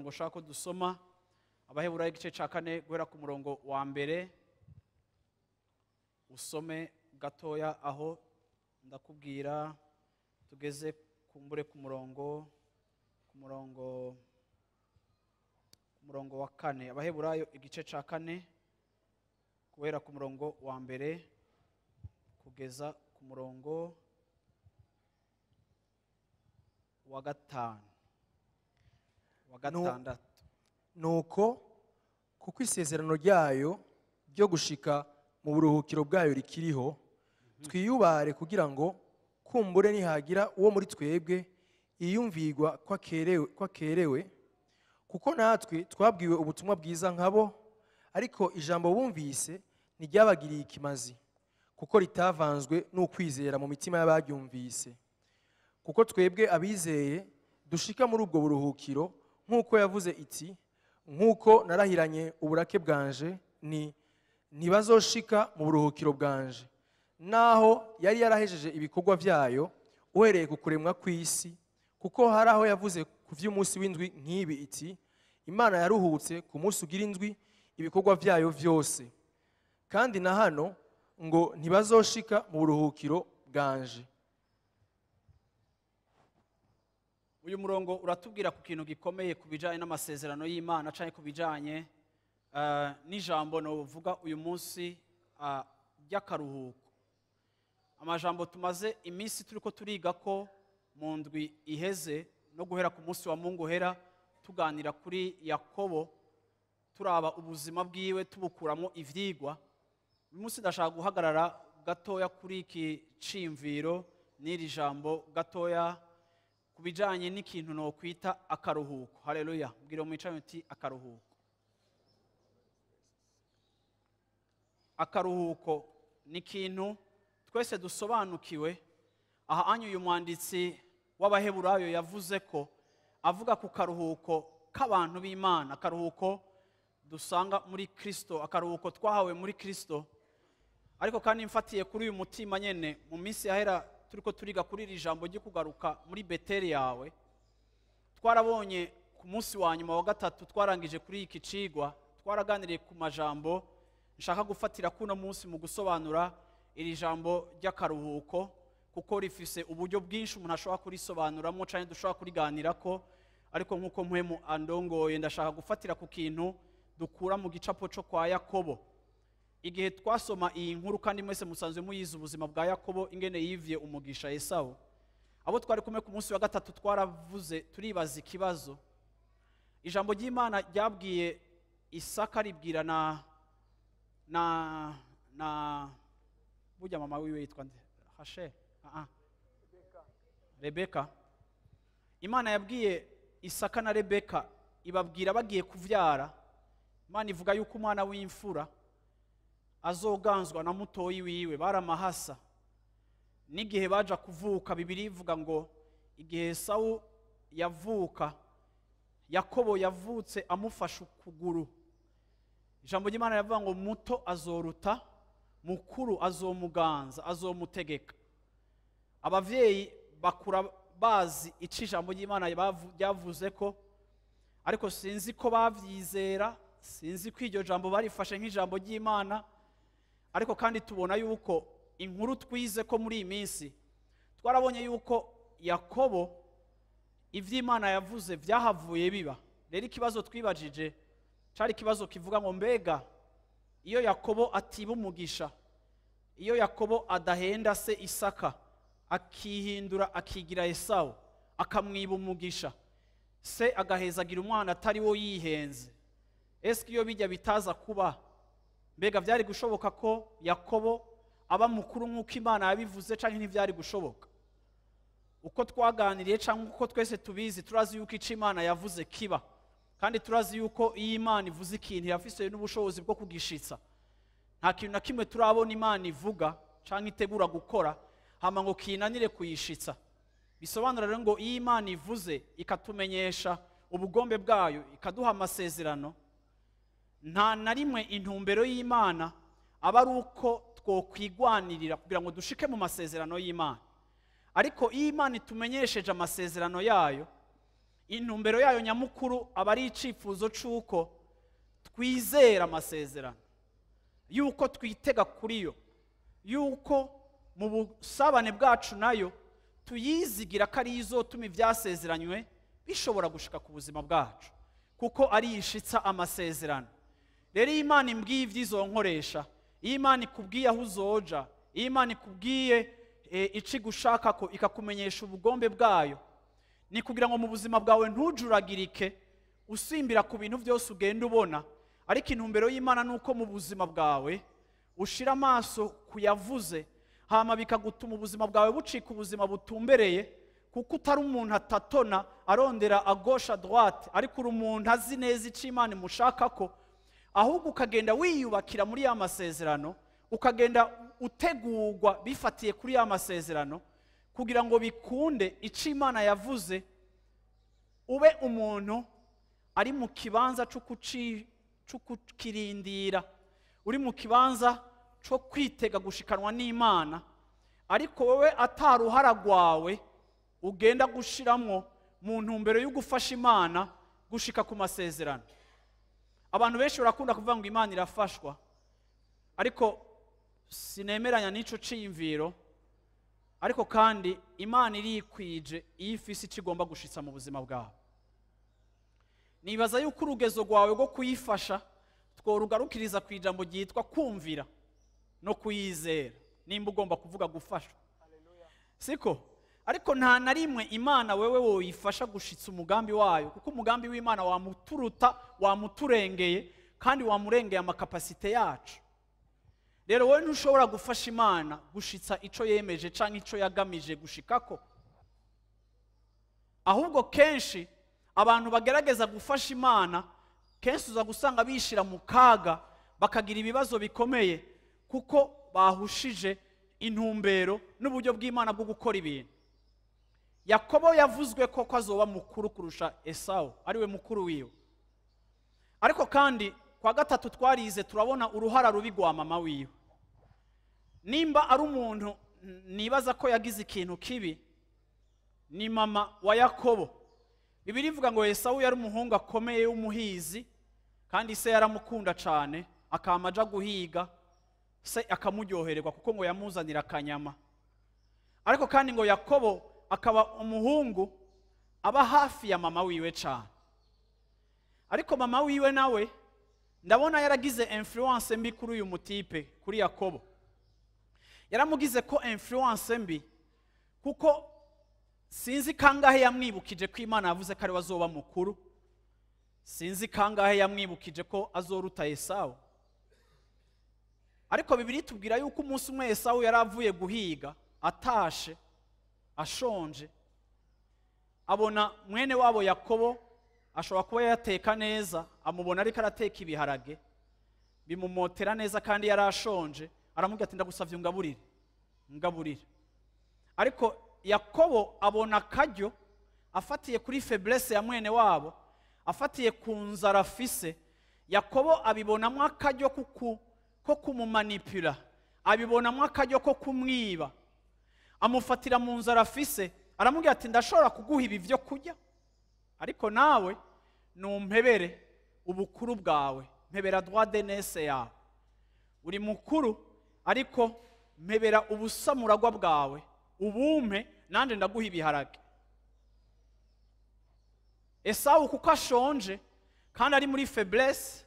Ushaka dusoma Abaheburayo igice cya 4 guhera ku murongo wa mbere usome gatoya aho ndakubwira tugeze kumbure ku murongo wa 4. Abaheburayo igice cya 4 guhera ku murongo wa mbere kugeza ku murongo wa 5. Nuko kuko isezerano ryayo ryo gushika mu buruhukiro bwayo rikiriho, twiyubare kugira ngo kumbure nihagira uwo muri twebwe iyumvirwa kwakerewe, kuko natwe twabwiwe ubutumwa bwiza nkabo, ariko ijambo bumvise ntiryabagiriye ikimazi, kuko ritavanzwe n'ukwizera mu mitima y'abaryumvise. Kuko twebwe abizeye dushika muri ubwo buruhukiro, nk'uko yavuze iti, nk'uko narahiranye uburake bwanje ntibazoshika mu buruhukiro bwanje, naho yari yarahejeje ibikorwa byayo uhereye ku kuremwa kw'isi. Kuko hari aho yavuze ku vy'umunsi w'indwi nk'ibi iti, Imana yaruhutse ku munsi ugira indwi ibikorwa byayo vyose. Kandi na hano ngo ntibazoshika mu buruhukiro bwanje. Uyu murongo uratubwira ku kintu gikomeye kubijanye n'amasezerano y'Imana cyane kubijanye n'ijambo no vuga uyu munsi ry'akaruhuko. Amajambo tumaze iminsi turiko turiga ko mu ndwi iheze no guhera ku munsi wa Mungu hera tuganira kuri Yakobo, turaba ubuzima bwiwe tubukuramo ivyigwa. Uyu munsi ndashaka guhagarara gatoya kuri iki cimviro n'iri jambo gatoya kubijanye n'ikintu no kwita akaruhuko. Haleluya. Mbwira umwicanyi uti akaruhuko. Akaruhuko ni ikintu twese dusobanukiwe. Aha anyu uyu mwanditsi w'Abaheburayo yavuze ko avuga ku karuhuko k'abantu b'Imana, akaruhuko dusanga muri Kristo, akaruhuko twahawe muri Kristo. Ariko kandi mfatiye kuri uyu mutima nyene mu minsi yahera turiko turiga kuri iri jambo ryo kugaruka muri Beteli yawe, twarabonye ku munsi wa nyuma wa 3 twarangije kuri iki cigwa, twaraganiriye ku majambo nshaka gufatira kuno munsi mu gusobanura iri jambo ry'akaruhuko, kuko rifise uburyo bwinshi umuntu ashobora kurisobanuramo cyane dushobora kuriganirako. Ariko nkuko mpwemu andongoye ndashaka gufatira ku kintu dukura mu gicapo cyo kwa Yakobo. Igihe twasoma iyi nkuru kandi mwese musanzwe muyize ubuzima bwa Yakobo ingene yivye umugisha Esau, abo twari kumwe ku munsi wa 3 twaravuze turibaza ikibazo. Ijambo ry'Imana ryabwiye Isaka ribwira na burya mama wiwe yitwa nde? Hashe? Rebeka. Imana yabwiye Isaka na Rebeka ibabwira bagiye kuvyara. Imana ivuga yuko umwana w'imfura azoganzwa na mutoyi wiwe baramahasa. N'igihe baja kuvuka Bibiri ivuga ngo igihe Esau yavuka, Yakobo yavutse amufasha ukuguru. Ijambo ry'Imana yavuga ngo muto azoruta, mukuru azomuganza, azomutegeka. Abavyeyi bakura bazi ico ijambo ry'Imana yavuze ko, ariko sinzi ko bavyizera, sinzi ko iryo jambo barifashe nk'ijambo ry'Imana. Ariko kandi tubona yuko inkuru twize ko muri iyi minsi twarabonye yuko Yakobo ivy'Imana yavuze vyahavuye biba. Rero ikibazo twibajije cari ikibazo kivuga ngo mbega iyo Yakobo atiba umugisha, iyo Yakobo adahenda se Isaka akihindura akigira Esau akamwiba umugisha, se agahezagira umwana atari wo yihenze, eske iyo bijya bitaza kuba, mbega byari gushoboka ko Yakobo aba mukuru nk'uko Imana yabivuze canke ntivyari gushoboka? uko twaganiriye cyangwa uko twese tubizi turazi yuko icyo Imana yavuze kiba, kandi turazi yuko iyo Imana ivuze ikintu irafise n'ubushobozi bwo kugishitsa. Nta kintu na kimwe turabona Imana ivuga cyangwa itegura gukora hama ngo kinanire kuyishitsa. Bisobanura rero ngo iyo Imana ivuze ikatumenyesha ubugombe bwayo, ikaduha amasezerano, nta na rimwe intumbero y'Imana aba ari uko twokwigwanirira kugira ngo dushike mu masezerano y'Imana. Ariko iyo Imana itumenyesheje amasezerano yayo, intumbero yayo nyamukuru aba ari icifuzo c'uko twizera amasezerano, yuko twitega kuri yo, yuko mu busabane bwacu nayo tuyizigira ko ari izotuma ibyasezeranywe bishobora gushika ku buzima bwacu, kuko ari ishitsa amasezerano. Rero iyo Imana imbwiye ivy'izonkoresha, iyo Imana ikubwiye aho uzoja, iyo Imana ikubwiye ici gushaka ko ikakumenyesha ubugombe bwayo, ni kugira ngo mu buzima bwawe ntujuragirike usimbira ku bintu byose ugenda ubona, ariko intumbero y'Imana nuko mu buzima bwawe ushira amaso kuyavuze, hama bikagutuma ubuzima bwawe bucika ubuzima butumbereye, kuko utari umuntu atatona arondera a gauche à droite, ariko uri umuntu azi neza icyo Imana imushaka ko, ahubwo ukagenda wiyubakira muri ya masezerano, ukagenda utegurwa bifatiye kuri ya masezerano, kugira ngo bikunde icyo Imana yavuze, ube umuntu ari mu kibanza cyo kukirindira, uri mu kibanza cyo kwitega gushikanwa n'Imana, ariko wowe ataruhara rwawe ugenda gushiramwo mu ntumbero yo gufasha Imana gushika ku masezerano. Abantu benshi barakunda kuvuga ngo Imana irafashwa, ariko sinemeranya n'ico ciyumviro. Ariko kandi Imana irikwije iyo ifise icyo igomba gushitsa mu buzima bwawe. Nibaza yuko urugezo rwawe rwo kuyifasha tworugarukiriza ku ijambo ryitwa kumvira no kuyizera, nimba ugomba kuvuga gufashwa. Siko? Ariko nta na rimwe Imana wewe woyifasha gushitsa umugambi wayo, kuko umugambi w'Imana wamuturuta, wamuturengeye, kandi wamurengeye amakapasite yacu. Rero wowe ntushobora gufasha Imana gushitsa ico yemeje canke ico yagamije gushikako. Ahubwo kenshi abantu bagerageza gufasha Imana, kenshi uza gusanga bishira mu kaga, bakagira ibibazo bikomeye, kuko bahushije intumbero n'uburyo bw'Imana bwo gukora ibintu. Yakobo yavuzwe ko azoba mukuru kurusha Esau, ariwe mukuru wiwe. Ariko kandi kwa gatatu twarize turabona uruhara rubi rwa mama wiwe. Nimba ari umuntu nibaza ko yagize ikintu kibi, ni mama wa Yakobo. Bibiri ivuga ngo Esau yari umuhungu akomeye w'umuhizi, kandi se yaramukunda cyane, akamaja guhiga, se akamuryohererwa kuko ngo yamuzanira akanyama. Ariko kandi ngo Yakobo akaba umuhungu aba hafi ya mama wiwe cyane. Ariko mama wiwe nawe ndabona yaragize influence mbi kuri uyu mutipe, kuri Yakobo. Yaramugize ko influence mbi, kuko sinzi kangahe yamwibukije ko Imana yavuze ko ari wazoba mukuru. Sinzi kangahe yamwibukije ko azoruta Esau. Ariko Bibiri tubwira yuko umunsi umwe Esau yaravuye guhiga, atashe, ashonje, abona mwene wabo Yakobo ashobora kuba yateka neza, amubona ariko arateka ibiharage, bimumotera neza kandi yarashonje, aramubwira ati ndagusavye ngaburire. Ariko Yakobo abona akaryo, afatiye kuri faiblesse ya mwene wabo, afatiye ku nzara afise, Yakobo abibonamwo akaryo ko kumumanipula, abibonamwo akaryo ko kumwiba, amufatira mu nzara afise, aramubwira ati ndashobora kuguha ibi byo kurya, ariko nawe numpebere ubukuru bwawe, mpebera droit d'aînesse yawe. Uri mukuru, ariko mpebera ubusamuragwa bwawe, ubumpe nanje ndaguha ibiharage. Esau kuko ashonje kandi ari muri faiblesse,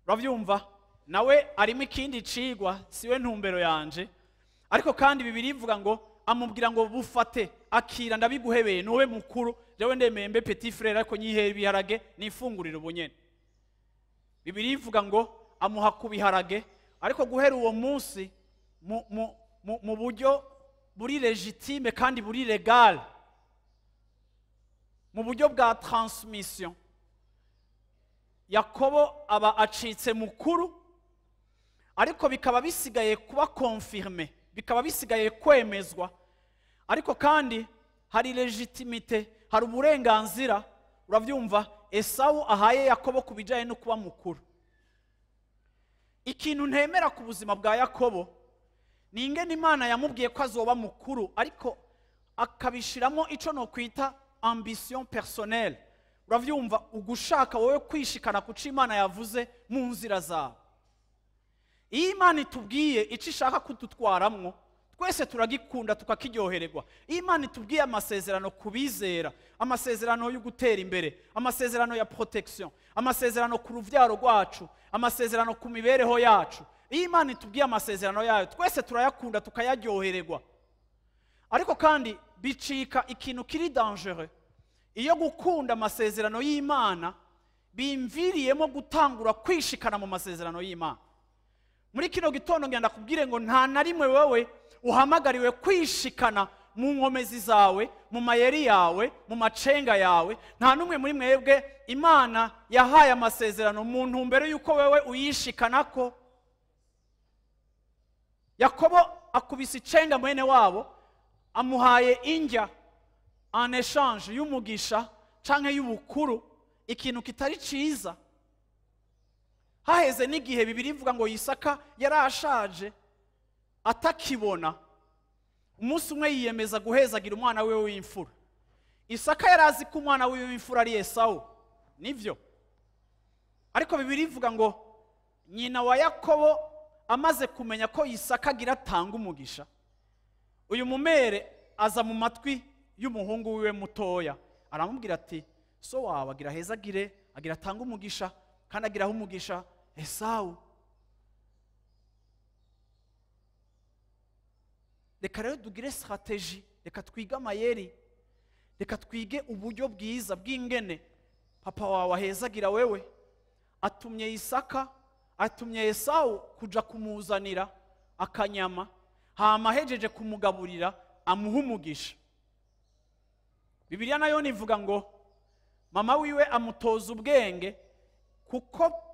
uravyumva, nawe arimo ikindi cigwa, siwe ntumbero yanje. Ariko kandi Bibiri ivuga ngo amubwira ngo bufate, akira ndabiguhebeye, nowe mukuru, jewe ndemeye mbe petit frère, ariko nyihere ibiharage nifungurira ubunyene. Bibiri ivuga ngo amuha ku biharage, ariko guhera uwo munsi mu buryo buri legitime kandi buri legal, mu buryo bwa transmission Yakobo aba acitse mukuru, ariko bikaba bisigaye kuba confirme, bikaba bisigaye kwemezwa, ariko kandi hari legitimite, hari uburenganzira, uravyumva, Esawu ahaye Yakobo kubijanye no kuba mukuru. Ikintu ntemera ku buzima bwa Yakobo ni ingene Imana yamubwiye ko azoba mukuru, ariko akabishiramo ico no kwita ambition personnelle. Uravyumva, ugushaka wowe kwishikana kuca Imana yavuze mu nzira zawe. Iyo Imana itubwiye ico ishaka kudutwaramwo, twese turagikunda tukakiryohererwa. Iyo Imana itubwiye amasezerano kubizera, amasezerano yo gutera imbere, amasezerano ya protection, amasezerano ku ruvyaro rwacu, amasezerano ku mibereho yacu, iyo Imana itubwiye amasezerano yayo, twese turayakunda tukayaryohererwa. Ariko kandi bicika ikintu kiri dangereux iyo gukunda amasezerano y'Imana bimviriyemo gutangura kwishikana mu masezerano y'Imana. Muri kino gitondo ngenda kubwire ngo nta na rimwe wewe uhamagariwe kwishikana mu nkomezi zawe, mu mayeri yawe, mu macenga yawe. Nta numwe muri mwebwe Imana yahaye amasezerano mu ntumbero yuko wewe uyishikanako. Yakobo akubise icenga mwene wabo, amuhaye indya en échange y'umugisha canke y'ubukuru, ikintu kitari ciza. Haheze n'igihe Bibiri ivuga ngo Isaka yarashaje atakibona, umunsi umwe yiyemeza guhezagira umwana we w'imfura. Isaka yarazi ko umwana we w'imfura ari Esawu, nivyo, ariko Bibiri ivuga ngo nyina wa Yakobo amaze kumenya ko Isaka agira atanga umugisha, uyu mumere aza mu matwi y'umuhungu wiwe mutoya, aramubwira ati so wawe agira hezagire, agira atanga umugisha, kandi agiraho umugisha Esawu. Reka rero tugire strategie, reka twige amayeri, reka twige uburyo bwiza bw'ingene papa wawe ahezagira wewe. Atumye Isaka, atumye Esawu kuja kumuzanira akanyama, hama ahejeje kumugaburira amuha umugisha. Bibiliya nayo nivuga ngo mama wiwe amutoza ubwenge, kuko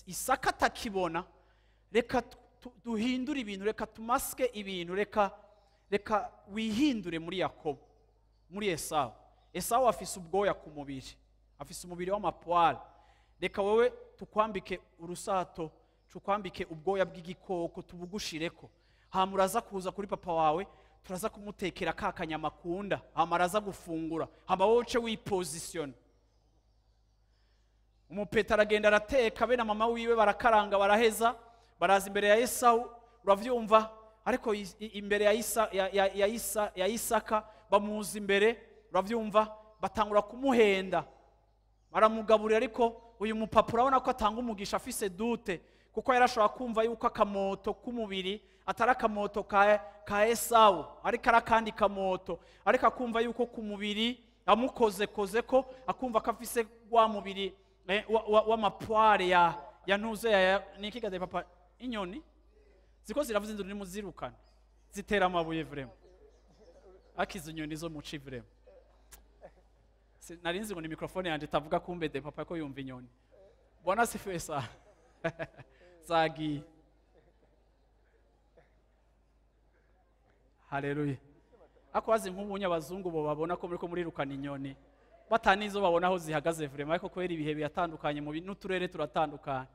Isaka atakibona, reka duhindure ibintu, reka tumaske ibintu, reka wihindure muri Yakobo, muri Esawu. Esawu afise ubwoya ku mubiri, afise umubiri w'amapwara, reka wewe tukwambike urusato, tukwambike ubwoya bw'igikoko, tubugushireko. Hama uraza kuza kuri papa wawe, turaza kumutekera ka kanyama akunda, hama araza gufungura, hama wowe uce wiposition. Umupeta aragenda arateka, be na mama wiwe barakaranga, baraheza, baraza imbere ya Esawu, uravyumva, ariko imbere ya Isaka bamuza imbere, uravyumva, batangura kumuhenda, baramugaburira, ariko uyu mupapa urabona ko atanga umugisha afise dute, kuko yarashobora kumva yuko akamoto k'umubiri atari akamoto ka Esawu, ariko arakandi kamoto, ariko akumva yuko ku mubiri amukoze ko, akumva ko afise wa mubiri w'amapware ya ntuze niki gade papa, inyoni ziko ziravuze induru ni muzirukana zitera amabuye vrema, akiza inyoni zo muci vrema. Narinzi ngo ni mikrofone yanje tavuga kumbe de papa ko yumva inyoni. Bwana sifiwe sana. Zagi. Haleluya. Akwazi nk'ubunya abazungu bo babona ko muri rukana inyoni, batanizo babona aho zihagaze vrema, ariko kwera ibihe biyatandukanye mu n'uturere turatandukanye.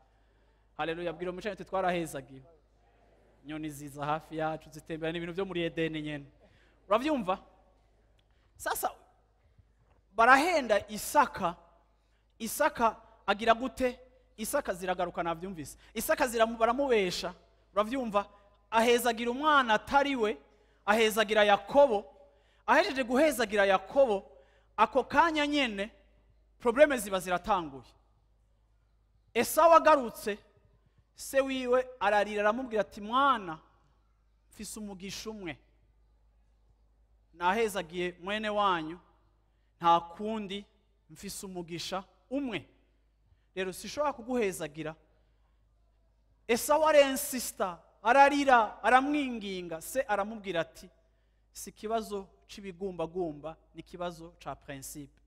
Haleluya. Bwira umucanye twarahezagiye, inyoni ziza hafi yacu zitembera n'ibintu byo muri Edeni nyene, uravyumva. Sasa barahenda Isaka agira gute? Isaka ziragaruka, navyumvise. Isaka baramubesha, uravyumva, ahezagira umwana atari we, ahezagira Yakobo. Ahejeje guhezagira Yakobo, ako kanya nyene probleme ziba ziratanguye. Esawu agarutse, se wiwe ararira, aramubwira ati mwana, mfise umugisha umwe, nahezagiye mwene wanyu, nta kundi mfise umugisha umwe, rero sishobora kuguhezagira. Esawu arensista, ararira, aramwinginga. Se aramubwira ati si kibazo c'ibigumbagumba ni ikibazo ca principe.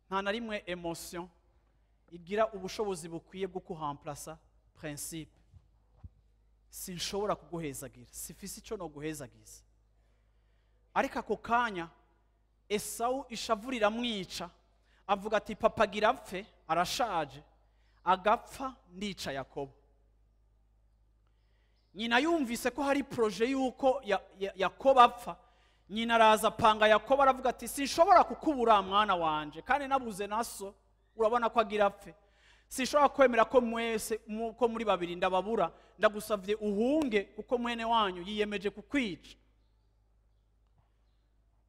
Nta na rimwe emotion igira ubushobozi bukwiye bwo kuhamplasa principe. Sinshobora kuguhezagira, sifise ico no guhezagiza. Ariko ako kanya Esau ishavu riramwica, avuga ati papa gira apfe, arashaje, agapfa ndica Yakobo. Nyina yumvise ko hari projet yuko Yakobo apfa, nyina araza apanga Yakobo, aravuga ati sinshobora kukubura mwana wanje, kandi nabuze naso urabona ko agira apfe. Sinshobora kwemera ko mwese ko muri babiri ndababura, ndagusavye uhunge kuko mwene wanyu yiyemeje kukwica.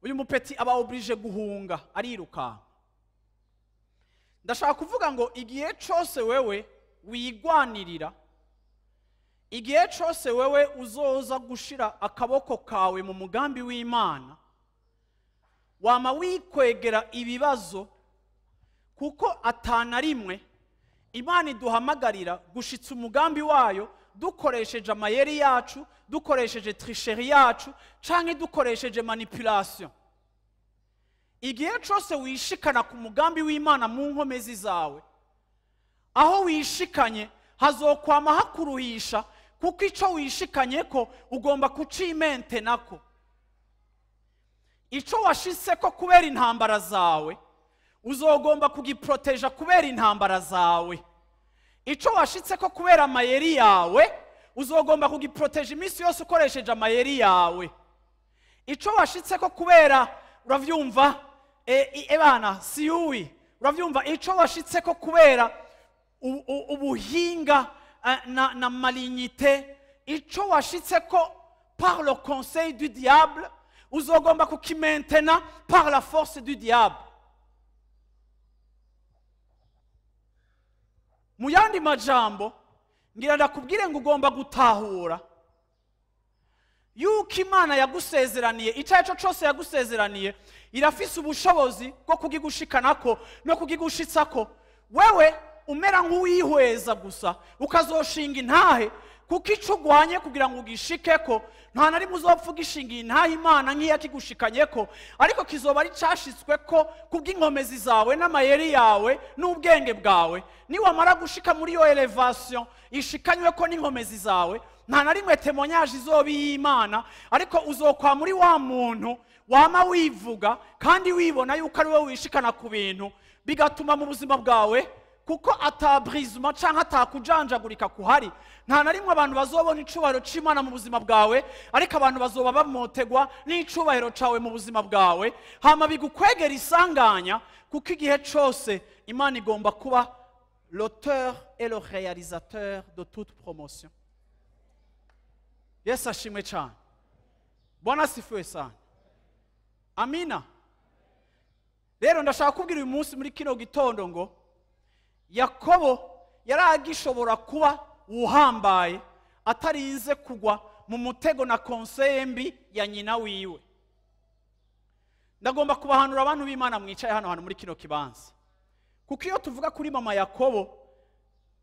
Uyu mupeti aba oblige guhunga, ariruka. Ndashaka kuvuga ngo igihe cyose wewe wigwanirira, igihe cyose wewe uzoza gushira akaboko kawe mu mugambi w'Imana, wama wikwegera ibibazo, kuko atana rimwe Imana iduhamagarira gushitsa umugambi wayo dukoresheje amayeri yacu, dukoresheje tricherie yacu, canke dukoresheje manipulation. Igihe cyose wishikana ku mugambi w'Imana mu nkomezi zawe, aho wishikanye hazokwama hakuruhisha, kuko ico wishikanye ko ugomba kucimente nako. Ico washitse ko kubera intambara zawe, uzogomba kugiproteja kubera intambara zawe. Ico washitse ko kubera amayeri yawe, uzogomba kugiproteja iminsi yose ukoresheje amayeri yawe. Ico washitse ko kubera, uravyumva, ebana siyuwi, uravyumva, ico washitse ko kubera ubuhinga na malignité, ico washitse ko par le conseil du diable, uzogomba kukimentena par la force du diable. Mu yandi majambo, ngira ndakubwire ngo ugomba gutahura yuko Imana yagusezeraniye, icyo cyose yagusezeraniye, irafise ubushobozi bwo kugigushikanako no kugigushitsako. Wewe umera nk'uwihweza gusa, ukazoshinga intahe, kuko ico ugwanye kugira ngo ugishikeko, nta na rimwe uzopfa ugishingiye intahe Imana nk'iyakigushikanyeko, ariko kizoba ari cashitsweko kubw'inkomezi zawe n'amayeri yawe n'ubwenge bwawe. Niwamara gushika muri yo elevation ishikanyweko n'inkomezi zawe, nta na rimwe témoignage izoba y'Imana, ariko uzokwa muri wa muntu wama wivuga kandi wibona yuko ari wowe wishikana ku bintu, bigatuma mu buzima bwawe, kuko atabrisma canke atakujanjagurika kuhari, nta na rimwe abantu bazobona icubahiro c'Imana mu buzima bwawe, ariko abantu bazoba bamotegwa n'icubahiro cawe mu buzima bwawe, hama bigukwegera isanganya, kuko igihe cose Imana igomba kuba l'auteur et le réalisateur de toute promotion. Yesu ashimwe cyane. Bwana asifiwe sana. Amina. Rero ndashaka kubwira uyu munsi muri kino gitondo ngo Yakobo yaragishobora kuba uhambaye atarinze kugwa mu mutego na conseil mbi ya nyina wiwe. Ndagomba kubahanura abantu b'Imana mwicaye hano muri kino kibanza, kuko iyo tuvuga kuri mama Yakobo,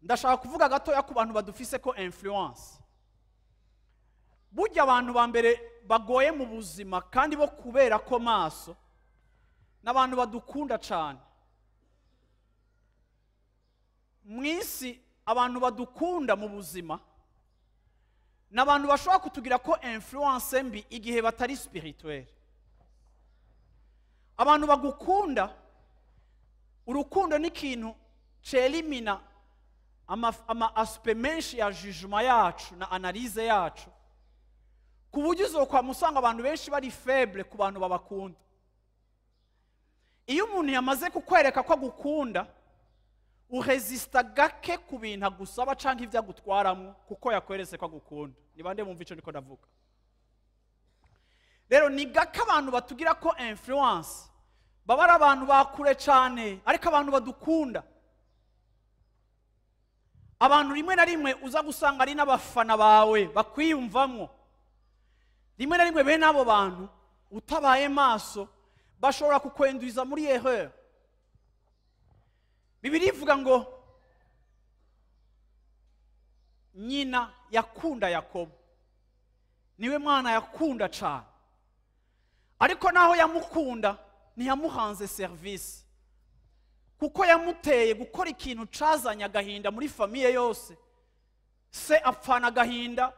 ndashaka kuvuga gatoya ku bantu badufise ko influence. Burya abantu ba mbere bagoye mu buzima kandi bo kubera ko maso, n'abantu badukunda cyane. Mwisi abantu badukunda mu buzima n'abantu bashobora kutugira ko influence mbi igihe batari spirituel. Abantu bagukunda, urukundo ni ikintu celimina ama aspect menshi ya jugement yacu na analyse yacu, ku buryo uzokwa musanga abantu benshi bari faible ku bantu babakunda. Iyo umuntu yamaze kukwereka ko agukunda, uresista gake ku bintu agusaba canke ivyo agutwaramo, kuko yakweretse ko agukunda. Ni bande mumva ico ndiko ndavuga? Rero ni gake abantu batugira ko influence baba ari abantu bakure cyane, ariko abantu badukunda, abantu rimwe na rimwe uza gusanga ari n'abafana bawe bakwiyumvamwo. Rimwe na rimwe bene abo bantu utabaye maso bashobora kukwenduiza muri erreur. Bibiliya ivuga ngo nyina yakunda Yakobo, niwe mwana yakunda cyane, ariko naho yamukunda ntiyamuhanze serivisi, kuko yamuteye gukora ikintu cazanye agahinda muri famiye yose. Se apfana agahinda,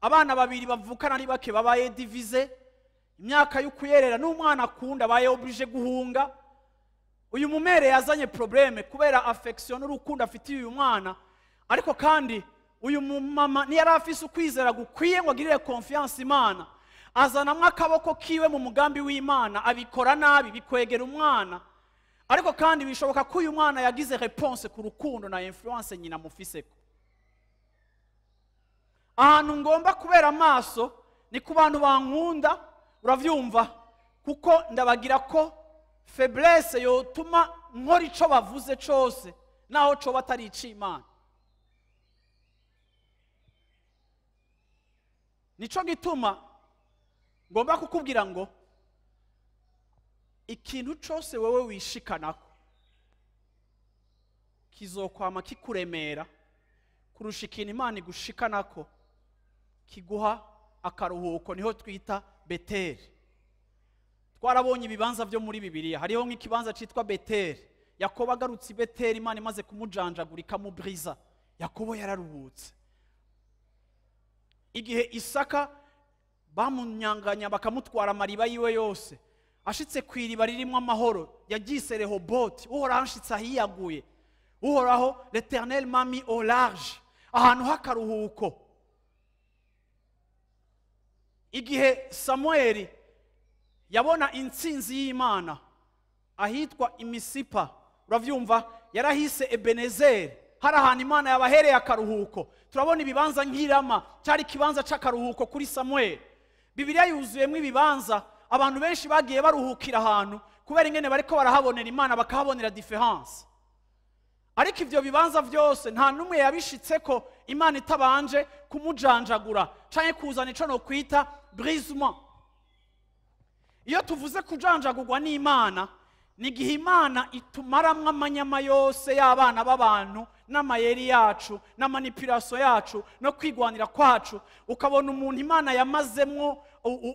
abana babiri bavukana ari bake babaye divize, imyaka y'ukuyerera n'umwana akunda baye oblige guhunga. Uyu mumere yazanye probleme kubera affection n'urukundo afitiye uyu mwana, ariko kandi uyu mama ni yari afise ukwizera gukwiye ngo agirire confiance Imana, azanamwe akaboko kiwe mu mugambi w'Imana, abikora nabi bikwegera umwana, ariko kandi bishoboka ko uyu mwana yagize réponse ku rukundo na influence nyina mufiseko. Ahantu ngomba kubera amaso ni ku bantu bankunda, uravyumva, kuko ndabagira ko faiblesse yotuma nkora ico bavuze cose naho co batari ic'Imana. Nico gituma ngomba kukubwira ngo ikintu cose wewe wishikanako kizokwama kikuremera kurusha ikintu Imana igushikanako kiguha akaruhuko, niho twita Beteli. Twarabonye ibibanza byo muri Bibiliya, hariho nk'ikibanza citwa Beteli. Yakobo agarutse i Beteli, Imana imaze kumujanjagurika mu briza, Yakobo yararuhutse. Igihe Isaka bamunyanganya bakamutwara amariba yiwe yose, ashitse kw'iriba ririmo amahoro, yagise Rehoboti, Uhoraho anshitse ahiyaguye, Uhoraho l'Éternel m'a mis au large, ahantu h'akaruhuko. Igihe Samueli yabona intsinzi y'Imana ahitwa Imisipa, uravyumva, yarahise Ebenezeri, hari ahantu Imana yabahereye akaruhuko. Turabona ibibanza nk'Irama cyari ikibanza c'akaruhuko kuri Samueli. Bibiliya yuzuyemo ibibanza abantu benshi bagiye baruhukira ahantu kubera ingene bariko barahabonera Imana, bakahabonera différence. Ariko ivyo bibanza vyose nta numwe yabishitseko Imana itabanje kumujanjagura canke kuzana ico no kwita brisement. Iyo tuvuze kujanjagurwa n'Imana, nigihe Imana itumaramwe amanyama yose y'abana b'abantu n'amayeri yacu n'amanipulation yacu no kwigwanira kwacu, ukabona umuntu Imana yamazemwo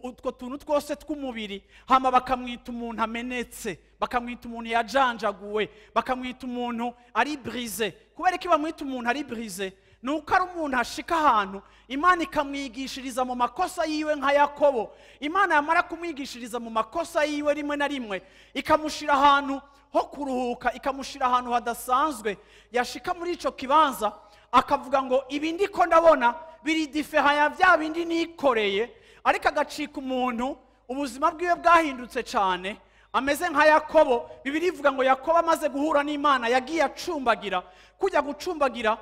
utwo tuntu twose tw'umubiri, hama bakamwita umuntu amenetse, bakamwita umuntu yajanjaguwe, bakamwita umuntu ari brisé. Kubera ko bamwita umuntu ari brisé, nuko ari umuntu ashika ahantu Imana ikamwigishiriza mu makosa yiwe nka Yakobo. Imana yamara kumwigishiriza mu makosa yiwe rimwe na rimwe, ikamushira ahantu ho kuruhuka, ikamushira ahantu hadasanzwe. Yashika muri ico kibanza akavuga ngo ibi ndiko ndabona biri différent ya bya bindi nikoreye, ariko agacika umuntu ubuzima bwiwe bwahindutse cyane, ameze nka Yakobo. Bibiliya ivuga ngo Yakobo amaze guhura n'Imana yagiye acumbagira. Kujya gucumbagira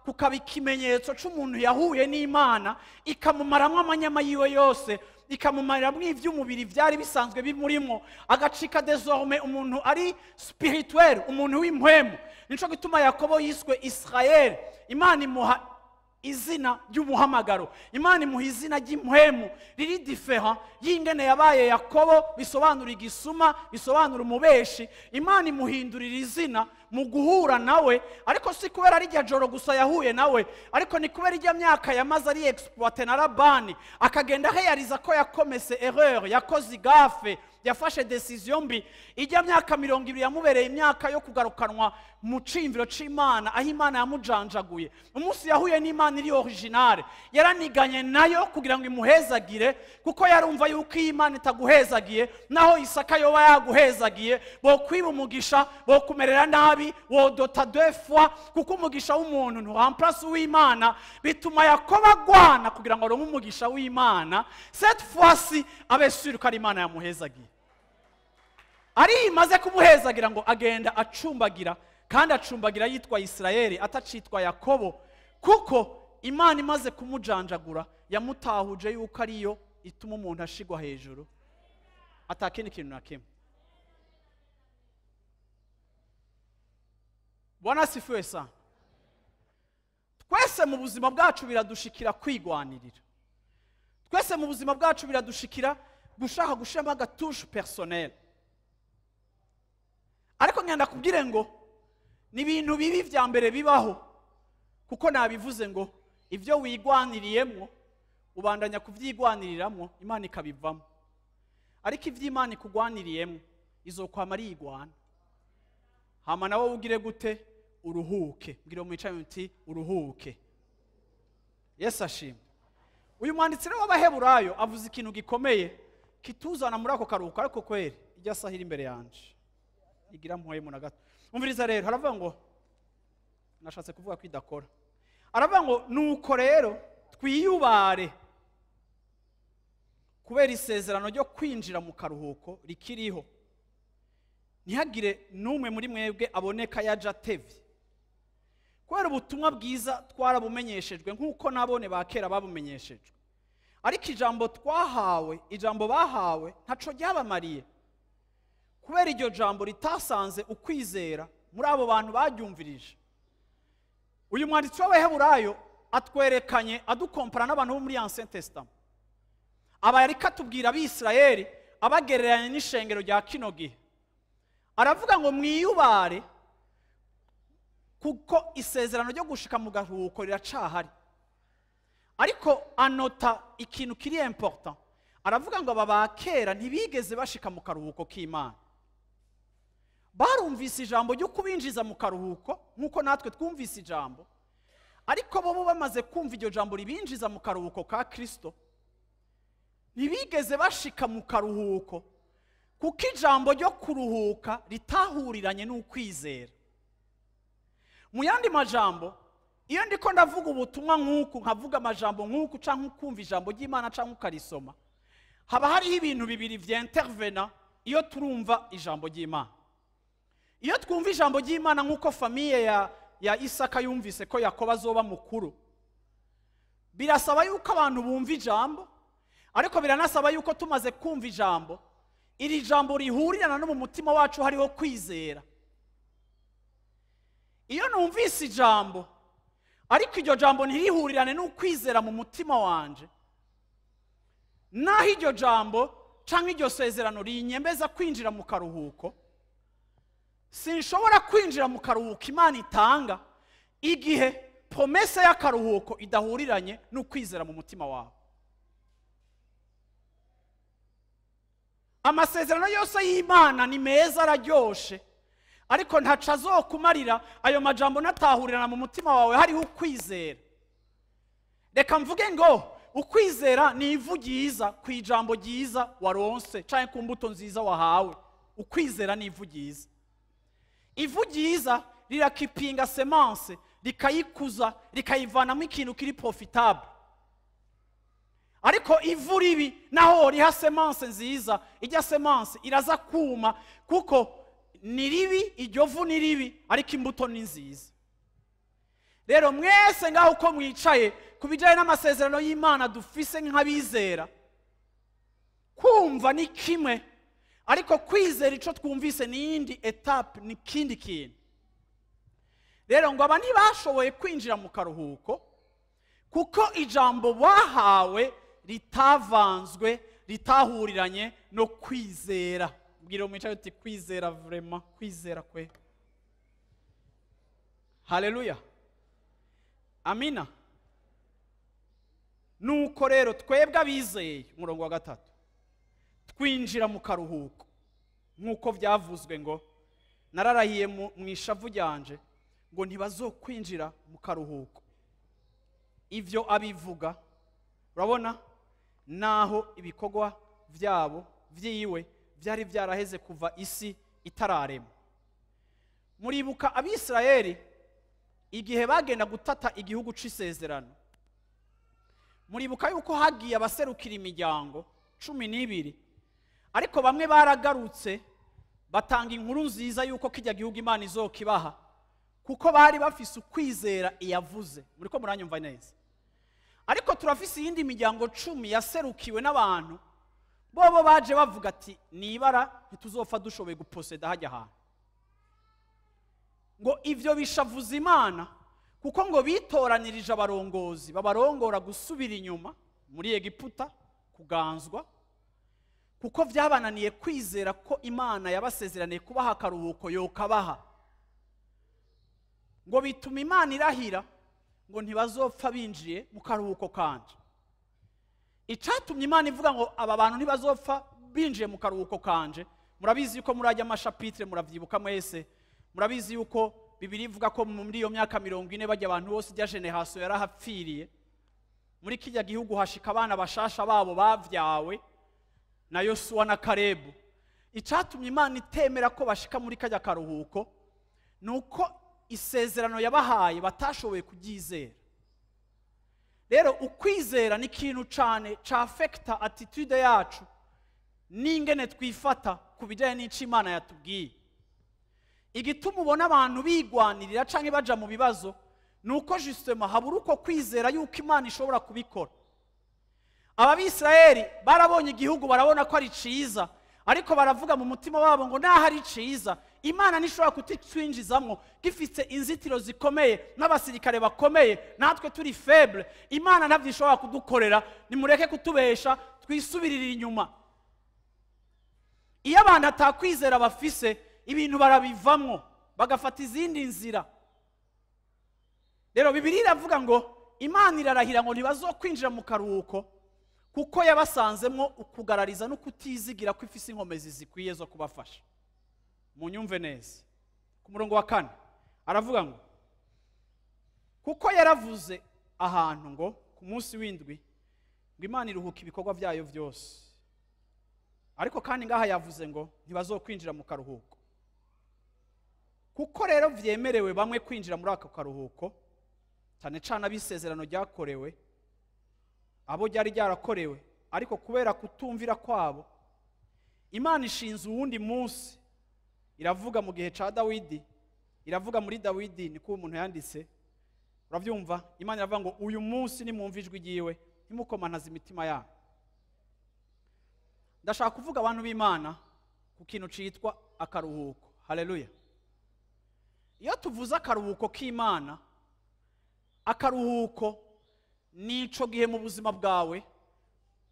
kukaba ikimenyetso c'umuntu yahuye n'Imana, ikamumaramwo amanyama yiwe yose, ikamumaramwo ivy'umubiri vyari bisanzwe bimurimo, agacika désormais umuntu ari spirituel, umuntu w'impwemu. Nico gituma Yakobo yiswe Israel. Imana imuha izina ry'umuhamagaro, Imana imuha izina ry'impwemu riri différent y'ingene yabaye Yakobo, bisobanura igisuma, bisobanura umubeshi. Imana imuhindurira izina mu guhura nawe, ariko si kubera ari rya joro gusa yahuye nawe, ariko ni kubera irya myaka yamaze ari exploité na Labani, akagenda réaliser ko yakomese erreur, yakoze igafe, yafashe decision mbi. Ijya myaka 20 yamubereye imyaka yo kugarukanwa mu cimviro c'Imana, aho Imana yamujanjaguye. Umunsi yahuye n'Imana iri originale, yaraniganye nayo kugira ngo imuhezagire, kuko yarumva yuko Imana itaguhezagiye naho Isaka yoba yaguhezagiye, bo kwiba umugisha, bo kumerera nabi, wodota 2 fois, kuko umugisha w'umuntu nturamplace w'Imana. Bituma Yakobo agwana kugira ngo aronke umugisha w'Imana, cette fois-ci abe sûr ko ari Imana yamuhezagiye. Ari imaze kumuhezagira ngo agenda acumbagira, kandi acumbagira yitwa Israeli atacitwa Yakobo, kuko Imana imaze kumujanjagura yamutahuje yuko ariyo ituma umuntu ashigwa hejuru atakindi kintu na kimwe. Bwana asifiwe sana. Twese mu buzima bwacu biradushikira kwigwanirira, twese mu buzima bwacu biradushikira gushaka gushema agatushe personnel. Ariko ngenda kubwire ngo ni ibintu bibi vya mbere bibaho, kuko nabivuze ngo ibyo wigwaniriyemo ubandanya kubyigwaniriramwo Imana ikabivamo. Ariko iby'Imana ikugwaniriyemo izokwama ari igwana. Hama nawe ugire gute? Uruhuke. Mbwira umwicaye uti uruhuke. Yesu ashimwe. Uyu mwanditsi w'Abaheburayo avuze ikintu gikomeye kituzana muri ako karuhuko, ariko kweri ijya sahira imbere yanje igira mpoye mu na gato. Umviriza rero, haravuga ngo, nashatse kuvuga ko idakora, aravuga ngo nuko rero twiyubare kubera isezerano ryo kwinjira mu karuhuko rikiriho, ntihagire n'umwe muri mwebwe aboneka yaje atevye. Kubera ubutumwa bwiza twarabumenyeshejwe nk'uko nabone ba kera babumenyeshejwe, ariko ijambo twahawe, ijambo bahawe ntaco ryabamariye, kubera iryo jambo ritasanze ukwizera muri abo bantu baryumvirije. Uyu mwanditsi w'Abaheburayo atwerekanye, adukompara n'abantu bo muri Ancien Testament. Aba yariko atubwira Abisirayeli abagereranya n'ishengero rya kino gihe. Aravuga ngo mwiyubare kuko isezerano ryo gushika mu garuhuko riracahari. Ariko anota ikintu kiri important. Aravuga ngo aba bakera ntibigeze bashika mu karuhuko k'Imana. Barumvise ijambo ryo kubinjiza mu karuhuko nkuko natwe twumvise ijambo, ariko bo bamaze kumva iryo jambo ribinjiza mu karuhuko ka Kristo, ntibigeze bashika mu karuhuko kuko ijambo ryo kuruhuka ritahuriranye n'ukwizera. Mu yandi majambo, iyo ndiko ndavuga ubutumwa nk'uku, nkavuga amajambo nk'uku canke ukumva ijambo ry'Imana canke ukarisoma, haba hariho ibintu bibiri vy'intervena iyo turumva ijambo ry'Imana. Iyo twumva ijambo ry'Imana nk'uko famiye ya Isaka yumvise ko Yakobo azoba mukuru, birasaba yuko abantu bumva ijambo, ariko biranasaba yuko tumaze kumva ijambo, iri jambo rihurirana no mu mutima wacu hariho kwizera. Iyo numvise ijambo ariko iryo jambo ntirihurirane n'ukwizera mu mutima wanje, naho iryo jambo canke iryo sezerano rinyembeza kwinjira mu karuhuko, sinshobora kwinjira mu karuhuko Imana itanga igihe promesse y'akaruhuko idahuriranye n'ukwizera mu mutima wawe. Amasezerano yose y'Imana ni meza, araryoshe, ariko ntaca azokumarira ayo majambo natahurirana mu mutima wawe hariho ukwizera. Reka mvuge ngo ukwizera ni ivu ryiza ku ijambo ryiza waronse canke ku mbuto nziza wahawe. Ukwizera ni ivu ryiza. Ivu ryiza rirakipinga semence, rikayikuza, rikayivanamo ikintu kiri profitable. Ariko ivu ribi naho riha semence nziza, ijya semence iraza kuma kuko ni ribi, iryo vu ni ribi, ariko imbuto ni nziza. Rero mwese ngaho uko mwicaye kubijanye n'amasezerano y'Imana dufise nk'abizera, kumva ni kimwe, ariko kwizera ico twumvise ni yindi etape, ni kindi kintu. Rero ngo aba ntibashoboye kwinjira mu karuhuko kuko ijambo bahawe ritavanzwe, ritahuriranye no kwizera. Mbwira umwicaye uti kwizera, vraiment kwizera kwe. Haleluya, amina. Nuko rero twebwe abizeye, umurongo wa 3, twinjira mu karuhuko nk'uko byavuzwe ngo nararahiye mu ishavu ryanje ngo ntibazokwinjira mu karuhuko. Ivyo abivuga, urabona, naho ibikorwa vyabo vyiwe byari byaraheze kuva isi itararema. Muribuka Abisirayeli igihe bagenda gutata igihugu c'isezerano, muribuka yuko hagiye abaserukira imiryango 12, ariko bamwe baragarutse batanga inkuru nziza yuko kijya gihugu Imana izokibaha kuko bari bafise ukwizera iyavuze. Muriko muranyumva neza? Ariko turafise iyindi miryango 10 yaserukiwe n'abantu bobo baje bavuga ati nibara ntituzopfa dushoboye guposeda hajya ahantu. Ngo ivyo bishavuza Imana kuko ngo bitoranirije abarongozi babarongora gusubira inyuma muri Egiputa kuganzwa, kuko vyabananiye kwizera ko Imana yabasezeraniye kubaha akaruhuko yokabaha. Ngo bituma Imana irahira ngo ntibazopfa binjiye mu karuhuko kanje. Icatumye Imana ivuga ngo aba bantu ntibazopfa binjiye mu karuhuko kanje, murabizi yuko murajya amashapitre, muravyibuka mwese, murabizi yuko Bibiri ivuga ko muri iyo myaka 40 bajya abantu bose ijya generation yarahapfiriye. Muri kijya gihugu hashika abana bashasha babo bavyawe na Yosuwa na Karebu. Icatumye Imana itemera ko bashika muri kajya karuhuko nuko isezerano yabahaye batashoboye kuryizera. Rero ukwizera ni ikintu cyane ca affecta attitude yacu n'ingene twifata ku bijyanye n'icyo Imana yatubwiye. Igituma ubona abantu bigwanirira canke baja mu bibazo nuko justement habura uko kwizera yuko Imana ishobora kubikora. Aba Bisirayeli barabonye igihugu barabona ko ari ciza, ariko baravuga mu mutima wabo ngo naho ari ciza Imana nishobora kutitwinjizamwo, gifite inzitiro zikomeye n'abasirikare bakomeye, natwe turi faible, Imana ntavyo ishobora kudukorera, nimureke kutubesha twisubirira inyuma. Iyo abantu atakwizera bafise, ibintu barabivamwo bagafata izindi nzira. Rero Bibiri iravuga ngo Imana irarahira ngo ntibazokwinjira mu karuhuko kuko yabasanzemwo ukugarariza no kutizigira ko ifise inkomezi zikwiye zo kubafasha. Munyumve neza. Ku murongo wa 4 aravuga ngo kuko yaravuze ahantu ngo ku munsi w'indwi ngo Imana iruhuka ibikorwa byayo byose, ariko kandi ngaha yavuze ngo ntibazokwinjira mu karuhuko. Kuko rero vyemerewe bamwe kwinjira muri ako karuhuko, cyane cyane abisezerano ryakorewe, abo ryari ryarakorewe, ariko kubera kutumvira kwabo Imana ishinze uwundi munsi. Iravuga mu gihe ca Dawidi, iravuga muri Dawidi, niko umuntu yanditse, uravyumva, Imana iravuga ngo uyu munsi nimwumva ijwi ryiwe ntimukomanaze imitima yanyu. Ndashaka kuvuga abantu b'Imana ku kintu citwa akaruhuko. Haleluya. Iyo tuvuze akaruhuko k'Imana, akaruhuko nico gihe mu buzima bwawe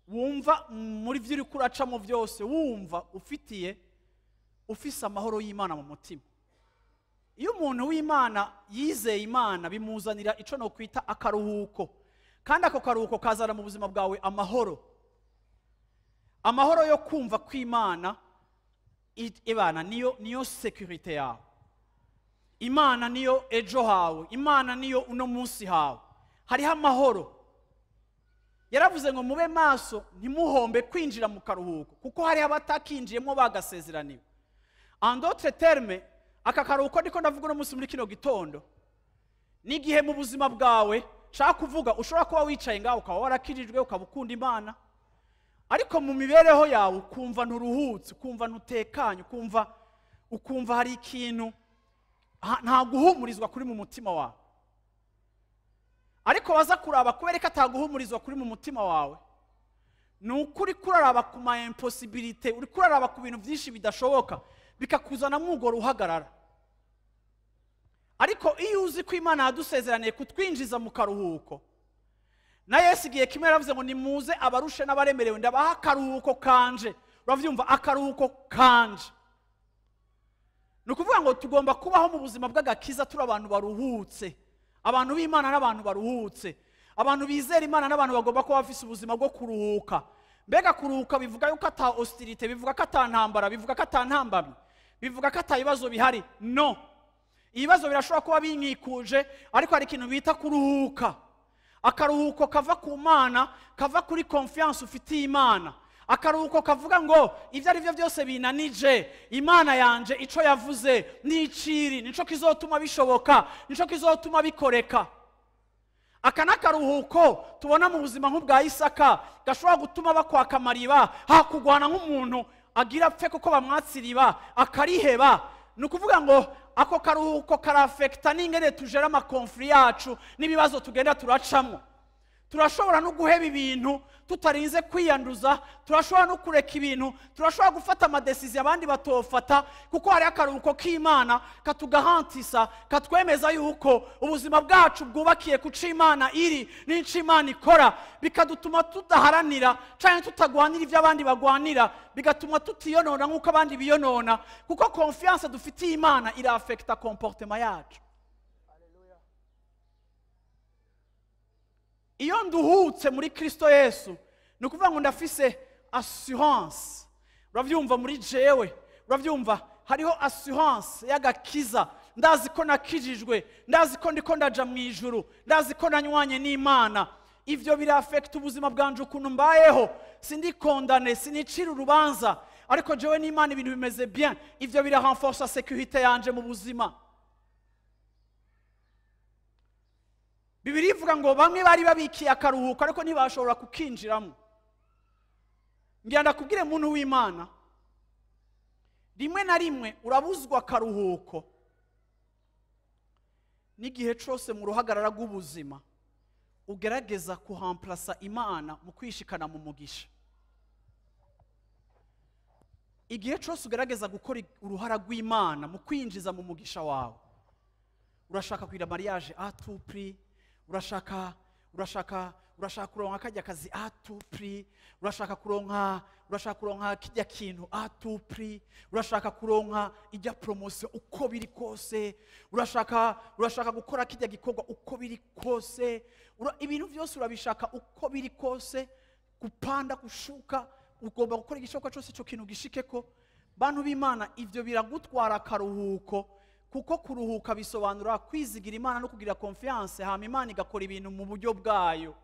wumva muri vyo uri kuracamo vyose wumva ufise amahoro y'Imana mu mutima. Iyo umuntu w'Imana yizeye Imana bimuzanira ico no kwita akaruhuko, kandi ako karuhuko kazana mu buzima bwawe amahoro. Amahoro yo kumva kw'Imana ibana niyo security yawe. Imana niyo ejo hawe, Imana niyo uno munsi hawe. Hariho amahoro. Yaravuze ngo mube maso ntimuhombe kwinjira mu karuhuko kuko hari abatakinjiyemo bagasezeraniwe. En d'autres termes, aka karuhuko ndiko ndavuga no munsi muri kino gitondo n'igihe mu buzima bwawe shaka kuvuga ushobora kuba wicaye ngaho ukaba warakirijwe ukabukunda Imana, ariko mu mibereho yawe ukumva nturuhutse, ukumva ntutekanye, ukumva hari ikintu nta guhumurizwa kuri mu mutima wawe. Ariko waza kuraba kubereka ataguhumurizwa kuri mu mutima wawe, nukuri kuraraba ku ma impossibilité, uri kuraraba ku bintu byinshi bidashoboka, bikakuzana mwugora uhagarara. Ariko iyo uzi ko Imana yadusezeraniye kutwinjiza mu karuhuko, na Yesu igihe kimwe yaravuze ngo nimuze abarushe n'abaremerewe ndabaha akaruhuko kanje. Uravyumva, akaruhuko kanje. Nukuvuga ngo tugomba kubaho mu buzima bw'agakiza turi abantu baruhutse, abantu b'Imana n'abantu baruhutse, abantu bizera Imana n'abantu bagomba kuba bafise ubuzima bwo kuruhuka. Mbega kuruhuka bivuga yuko ata hostilité, bivuga ko ata ntambara, bivuga ko ata ntambamye, bivuga ko ata ibibazo bihari. No, ibibazo birashobora kuba binkikuje, ariko hari ikintu bita kuruhuka. Akaruhuko kava ku Mana, kava kuri confiance ufitiye Imana. Akaruhuko kavuga ngo ivyo ari byo byose binanije, Imana yanje ico yavuze n'iciri nico kizotuma bishoboka, nico kizotuma bikoreka. Aka nakaruhuko tubona mu buzima nk'ubwa Isaka gashobora gutuma bakwaka amariba, hakugwana nk'umuntu agira apfe kuko bamwatsiriba akariheba. Nukuvuga ngo ako karuhuko karafekta n'ingene tujera ama conflit yacu n'ibibazo tugenda turacamwo. Turashobora no guheba ibintu tutarinze kwiyanduza, turashobora no kureka ibintu, turashobora gufata amadecision abandi batofata, kuko hari akaruhuko k'Imana katugahantisa, katwemeza yuko ubuzima bwacu bwubakiye kuca Imana iri n'icyo Imana ikora, bikadutuma tudaharanira cyane tutagwanira ivyo abandi bagwanira, bigatuma tutiyonona nk'uko abandi biyonona, kuko confiance dufitiye Imana ira affecta comportement yacu. iyo nduhutse muri Kristo Yesu ni ukuvuga ngo ndafise assurance. Uravyumva muri jewe, uravyumva hariho assurance y'agakiza. Ndazi ko nakijijwe, ndazi ko ndiko ndaja mu ijuru, ndazi ko nanywanye n'Imana. Ivyo birafekta ubuzima bwanje ukuntu mbayeho. Sindikondane, sinicira urubanza, ariko jewe n'Imana ibintu bimeze bien. Ivyo birarenforce sécurité yanje mu buzima. Bibiliya ivuga ngo bamwe bari babikiye akaruhuko ariko ntibashobora kukinjiramo. Ngira ndakubwire muntu w'Imana, rimwe na rimwe urabuzwa akaruhuko n'igihe cyose mu ruhagarara rw'ubuzima ugerageza kuhamplasa Imana mu kwishikana mu mugisha. Igihe cyose ugerageza gukora uruhara rw'Imana mu kwinjiza mu mugisha wawe, urashaka kwira mariage à tout prix, urashaka kuronka kajya kazi à tout prix, urashaka kuronka kijya kintu à tout prix, urashaka kuronka ijya promotion uko biri kose, urashaka gukora kijya gikorwa uko biri kose, ibintu byose urabishaka uko biri kose, kupanda kushuka, ugomba gukora igishoboka cyose cyo kintu gishikeko. Bantu b'Imana, ivyo biragutwara akaruhuko, kuko kuruhuka bisobanura kwizigira Imana no kugira confiance. Hama Imana igakora ibintu mu buryo bwayo.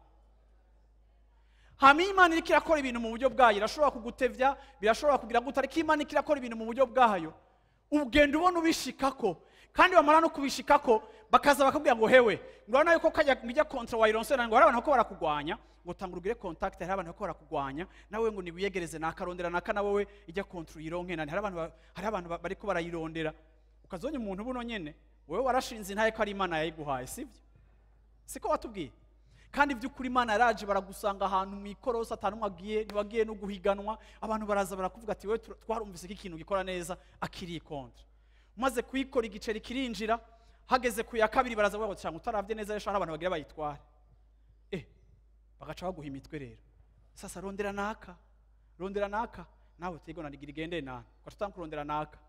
Hama Imana iriko irakora ibintu mu buryo bwayo, irashobora kugutevya, birashobora kugira gute, ariko Imana iriko irakora ibintu mu buryo bwayo. Ugenda ubona ubishikako, kandi bamara no kubishikako bakaza bakabwira ngo hewe, ngurana yuko kajya ngijya kontra wayironse, ngo hari abantu ko barakugwanya, ngo tangurugire contact, hari abantu ko barakugwanya, nawe ngo niwiyegereze nakarondera naka na wowe ijya kontra uyironke nani. Hari abantu bariko barayirondera, ukazonye umuntu buno nyene wewe warashinze intaye ko ari Imana yayiguhaye, sivyo? Siko watubwiye? Kandi by'ukuri Imana yaraje baragusanga ahantu mu ikorosi atanumwe agiye, ntiwagiye no guhiganwa. Abantu baraza barakuvuga ati wewe twarumvise iki kintu gikora neza, akiri kontra. Umaze kuyikora igiceri kirinjira, hageze ku ya kabiri baraza bavuga cyangwa utaravye neza yashara abantu bagira bayitware. Bagaca baguha imitwe rero. Sasa rondera naka nawe tegona ndigira igende nani, gatutanga kurondera naka.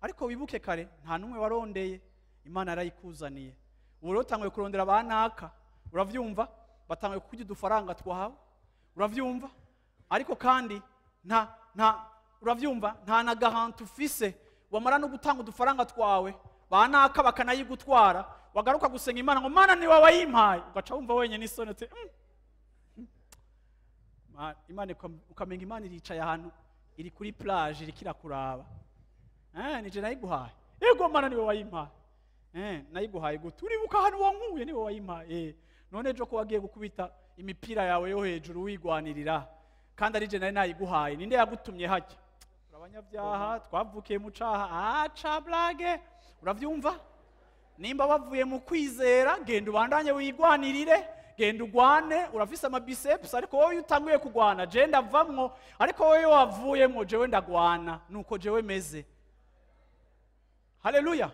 Ariko wibuke kare nta numwe warondeye, Imana yarayikuzaniye. Ubu rero tangiye kurondera abanaka, uravyumva? Batangiye kujya udufaranga twawe, uravyumva? Ariko kandi uravyumva, nta na garanti ufise wamara no gutanga udufaranga twawe, banaka bakanayigutwara, wagaruka gusenga Imana ngo Mana ni wawe yimpaye, ugaca wumva wenye n'isoni ati Imana, ukamenga Imana iricaye ahantu iri kuri plage iri kirakuraba. Nije nayiguhaye. Yego Mana ni wowe wayimpaye. Nayiguhaye gute? Uribuka hano wankuye ni wowe wayimpaye. None ejo ko wagiye gukubita imipira yawe yo hejuru wigwanirira, kandi ari je nari nayiguhaye, ninde yagutumye hajya? Urabanyabyaha twavukiye mu caha. Aca blage. Uravyumva? Nimba wavuye mu kwizera, genda ubandanye wigwanirire, genda ugwane. Urafise ama biceps, ariko wowe utanguye kugwana, je ndavamwo, ariko wowe wavuyemo, jewe ndagwana, nuko jewe meze. Haleluya.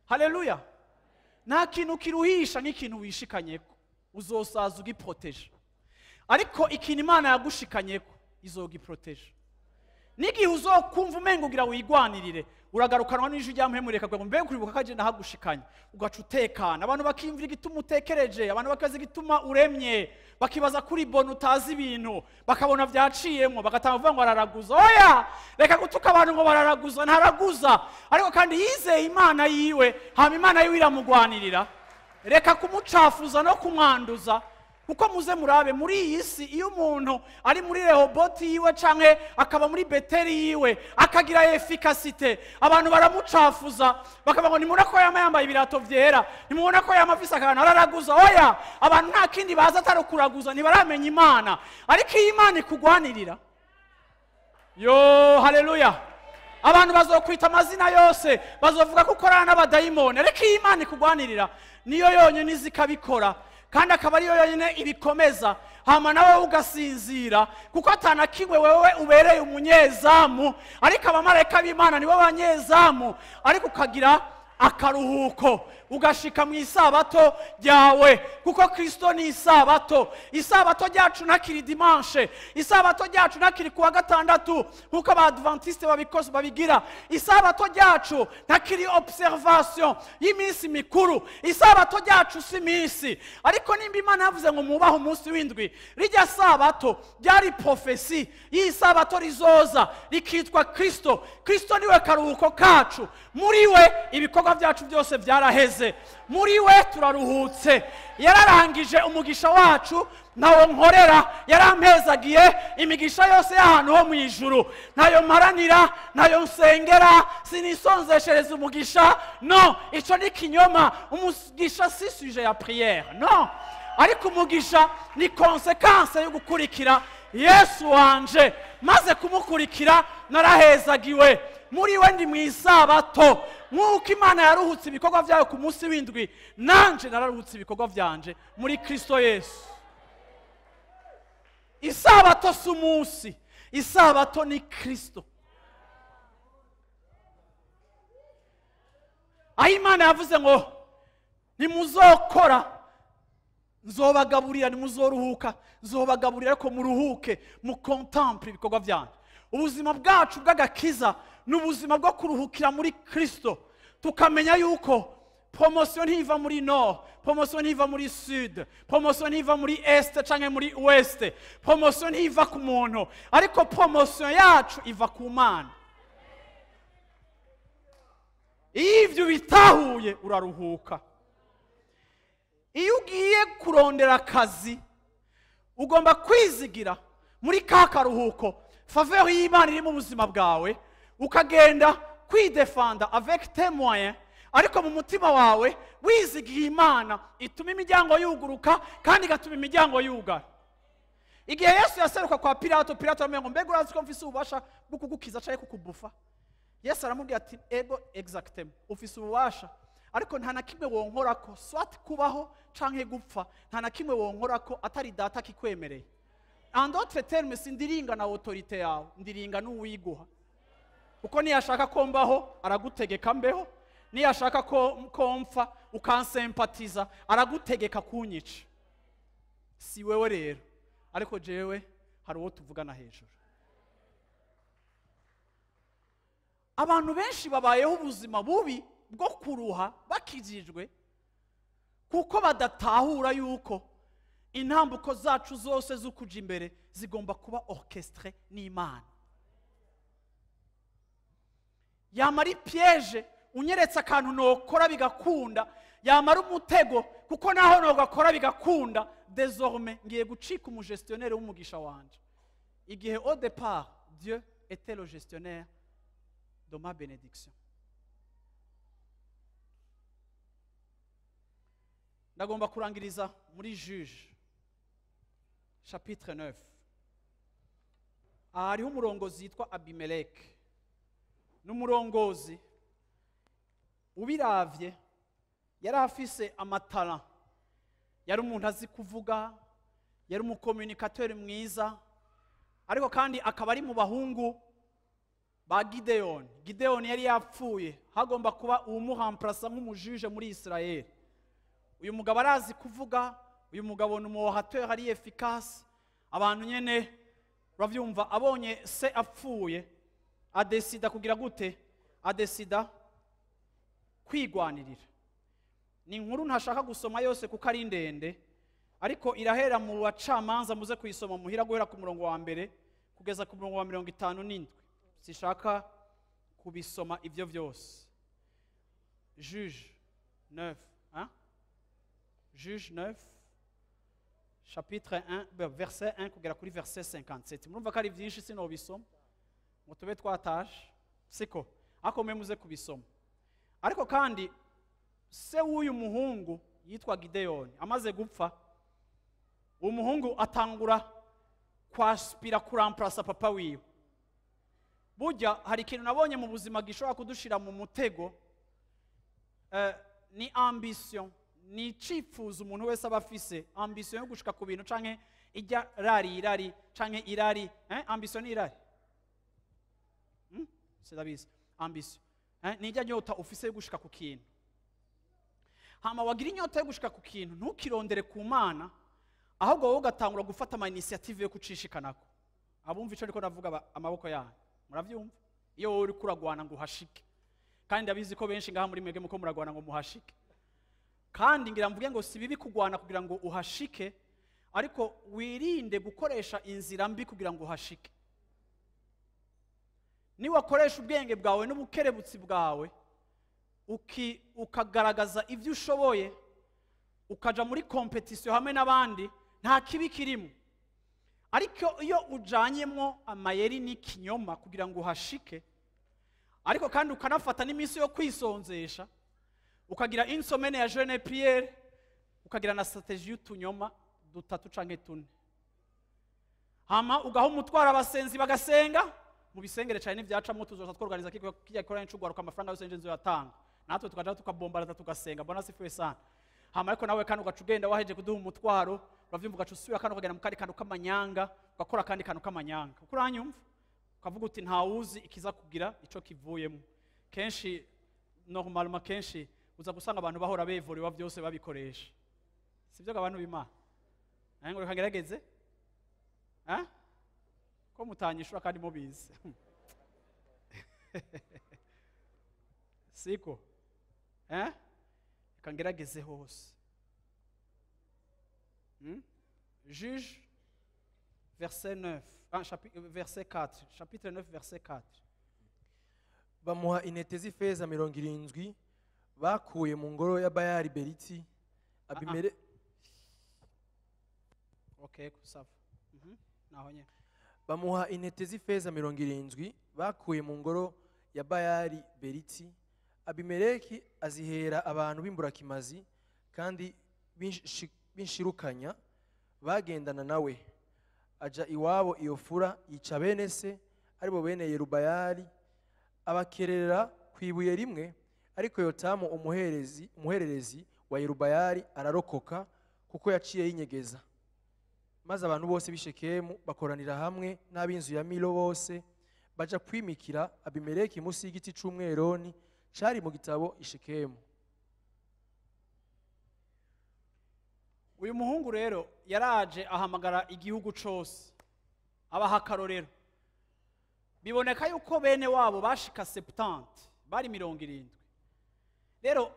Haleluya. Nta kintu kiruhisha nk'ikintu wishikanyeko, uzosaza ugiproteje. Ariko ikintu Imana yagushikanyeko izogiproteje. N'igihe uzokumva umengo ugira wigwanirire, uragarukanwa n'ijwi rya mpemureka ngo mbe kuribuka kaje ndahagushikanye, ugaca utekana. Abantu bakimvira igituma utekereje, abantu bakazi igituma uremye, bakibaza kuri bona utazi ibintu, bakabona vyaciyemo, bagatanga vuga ngo araraguza. Oya, reka gutuka abantu ngo bararaguza, ntaraguza. Ariko kandi yizeye Imana yiwe, hama Imana yiwe iramugwanirira. Reka kumucafuza no kumwanduza. Kuko muze murabe muri iyi si, iyo umuntu ari muri Rehoboti yiwe canke akaba muri Beteli yiwe akagira efficacité, abantu baramucafuza bakavuga ngo nimubona ko yambaye ibirato vyera, nimubona ko yamafise akantu araraguza. Oya, abantu nta kindi baza atari kuraguza, ntibaramenya Imana. Ariko iyi Imana ikugwanirira, yo haleluya, abantu bazokwita amazina yose, bazovuga ko ukorana n'abadayimoni, ariko iyi Imana ikugwanirira niyo yonyene izikabikora, kandi akaba ariyo yonyine ibikomeza. Hama nawe ugasinzira, kuko atana kimwe wewe ubereye umunyezamu, ariko abamarayika b'Imana nibo banyezamu. Ariko ukagira akaruhuko ugashika mu isabato ryawe, kuko Kristo ni isabato. Isabato ryacu ntakiri dimanche, isabato ryacu ntakiri kuwa gatandatu nkuko abadventiste babigira. Isabato ryacu ntakiri observation y'iminsi mikuru. Isabato ryacu si minsi, ariko nimba Imana yavuze ngo mubaho umunsi w'indwi, rijya sabato ryari profesi y'isabato rizoza rikitwa Kristo. Kristo niwe karuhuko kacu, muri we ibikorwa byacu byose byaraheze, muri we turaruhutse. Yararangije umugisha wacu, ntawo nkorera, yarampezagiye imigisha yose y'ahantu ho mu ijuru. Ntayo maranira, ntayo nsengera, sinisonzeshereza umugisha. No, ico ni kinyoma. Umugisha si sujet ya prière, no. Ariko umugisha ni konsekanse yo gukurikira Yesu wanje. Maze kumukurikira narahezagiwe, muri we ndi mu isabato. Nk'uko Imana yaruhutse ibikorwa byayo ku munsi w'indwi, nanje nararuhutse ibikorwa byanje muri Kristo Yesu. Isabato si umunsi, isabato ni Kristo. Aho Imana yavuze ngo nimuzokora nzobagaburira, nimuzoruhuka nzobagaburira, ariko muruhuke mukontemple ibikorwa byanyu. Ubuzima bwacu bw'agakiza ni ubuzima bwo kuruhukira muri Kristo, tukamenya yuko promotion ntiva muri nord, promotion ntiva muri sud, promotion ntiva muri est canke muri ouest, promotion ntiva ku muntu, ariko promotion yacu iva ku Mana. Ivyo bitahuye uraruhuka. Iyo ugiye kurondera akazi ugomba kwizigira muri ka karuhuko faveur y'Imana iri mu buzima bwawe, ukagenda kwidefanda avec tes moyens, ariko mu mutima wawe wizigiye Imana ituma imiryango yuguruka kandi igatuma imiryango yugara. Igihe Yesu yaseruka kwa Pilato, Pilato aramubwira ngo mbega urazi ko mfise ububasha bwo kugukiza canke kukubufa? Yesu aramubwira ati ego exactement, ufise ububasha, ariko nta na kimwe wonkorako, swat kubaho canke gupfa, nta na kimwe wonkorako atari data kikwemereye. En d'autres termes, sindiringa na autorité yawe, ndiringa n'uwiguha. Uko niyashaka ko mbaho aragutegeka mbeho, niyashaka ko mpfa ukansempatiza aragutegeka kunyica. Si wewe rero, ariko jewe hari uwo tuvugana hejuru. Abantu benshi babayeho ubuzima bubi bwo kuruha bakijijwe, kuko badatahura yuko intambuko zacu zose zukuja imbere zigomba kuba orchestre n'Imana. Yamara piège unyeretse akantu nokora bigakunda, yamara umutego kuko naho nogakora bigakunda, désormais ngiye gucika umugestionnaire w'umugisha wanje. Igihe au départ Dieu était le gestionnaire de ma bénédiction. Ndagomba kurangiriza muri Juges chapitre 9. Hariho umurongozi yitwa Abimeleki. N'umurongozi ubiravye yari afise amatara, yari umuntu azi kuvuga, yari umucommunicateur mwiza, ariko kandi akaba ari mu bahungu ba Gideon. Gideon yari yapfuye, hagomba kuba umuhamplasa nk'umujuje muri Israel. Uyu mugabo arazi kuvuga, uyu mugabo ni umuorateur ari efficace. Abantu nyene bavyumva, abonye se apfuye adesida kugira gute? Adesida kwigwanirira. Ni inkuru ntashaka gusoma yose kuko ari ndende, ariko irahera mu bacamanza, muze kuyisoma muhira guhera ku murongo wa mbere kugeza ku murongo wa 57. Sishaka kubisoma ivyo vyose. Juges 9, hein? Juges 9, chapitre 1, verset 1 kugera kuri verset 57. Murumva ko ari byinshi sinobisoma ngo tube twataje, siko ako muze kubisoma. Ariko kandi se w'uyu muhungu yitwa Gideon amaze gupfa, uwo muhungu atangura kwaspira kuramplasa papa wiwe. Burya hari ikintu nabonye mu buzima gishobora kudushira mu mutego, ni ambition, ni icifuzo umuntu wese aba afise, ambition yo gushika ku bintu canke ijya irari canke irari, ambition ni irari. C'est la bise, ambition. nijya nyota ufise yo gushika ku kintu. Hama wagira inyota yo gushika ku kintu ntukirondere ku Mana, ahubwo wowe ugatangura gufata ama initiative yo kucishikanako. Abumva ico ariko navuga amaboko yanyu muravyumva? Iyo wowe uri kuragwana ngo uhashike, kandi ndabizi ko benshi ngaha muri mwege muko muragwana ngo muhashike, kandi ngira mvuge ngo si bibi kugwana kugira ngo uhashike, ariko wirinde gukoresha inzira mbi kugira ngo uhashike. Ni wakoresha ubwenge bwawe n'ubukerebutsi bwawe ukagaragaza ivyo ushoboye, ukaja muri competition hamwe n'abandi, nta kibi kirimo. Ariko iyo ujanyemwo amayeri n'ikinyoma kugira ngo uhashike, ariko kandi ukanafata n'iminsi yo kwisonzesha, ukagira insomene ya jeune prière, ukagira na strategie y'utunyoma dutatu canke tune, hama ugaho umutwara abasenzi bagasenga, mu bisengere cyane n'ivyacamo tuzoza tworganiza kijya gikora n'icugwaruka amafaranga yose nje nzoyatanga, natwe tukaja tukabombaraza tugasenga, bona sifuye sana. Hama ariko nawe kandi ugacugenda waheje kuduha umutwaro, uravyumva ugacusubira kandi ukagenda mu kandi kantu kamanyanga, ugakora kandi kantu kamanyanga. Uko uranyumva? Ukavuga uti ntawuzi ikiza kugira ico kivuyemo. Kenshi normalement kenshi uza gusanga abantu bahora bevorewa byose babikoresha. Sivyo abantu b'Imana? Ngo rekagerageze? Ko mutanyishura kandi mubizi. Siko? Kangerageze hose. Juges verset 9, verset 4, chapitre 9 verset 4. Bamuha intete z'ifeza 70 bakuye mu ngoro ya Bayali Beriti. Okay, kusava. Naho nye. Bamuha intete z'ifeza 70 bakuye mu ngoro ya Bayali Beriti. Abimeleki azihera abantu b'imburakimazi kandi binshirukanya bagendana nawe, aja iwabo iyo fura yica bene se aribo bene Yerubayali, abakerera kwibuye rimwe. Ariko Yotamu umuhererezi wa Yerubayali ararokoka kuko yaciye yinyegeza. Maze abantu bose b'Ishekemu bakoranira hamwe n'ab'inzu ya Milo bose baja kwimikira Abimeleki munsi y'igiti c'umweroni cari mu gitabo Ishekemu. Uyu muhungu rero yaraje ahamagara igihugu cose, abaha akarorero. Biboneka yuko bene wabo bashika 70, bari 70. Rero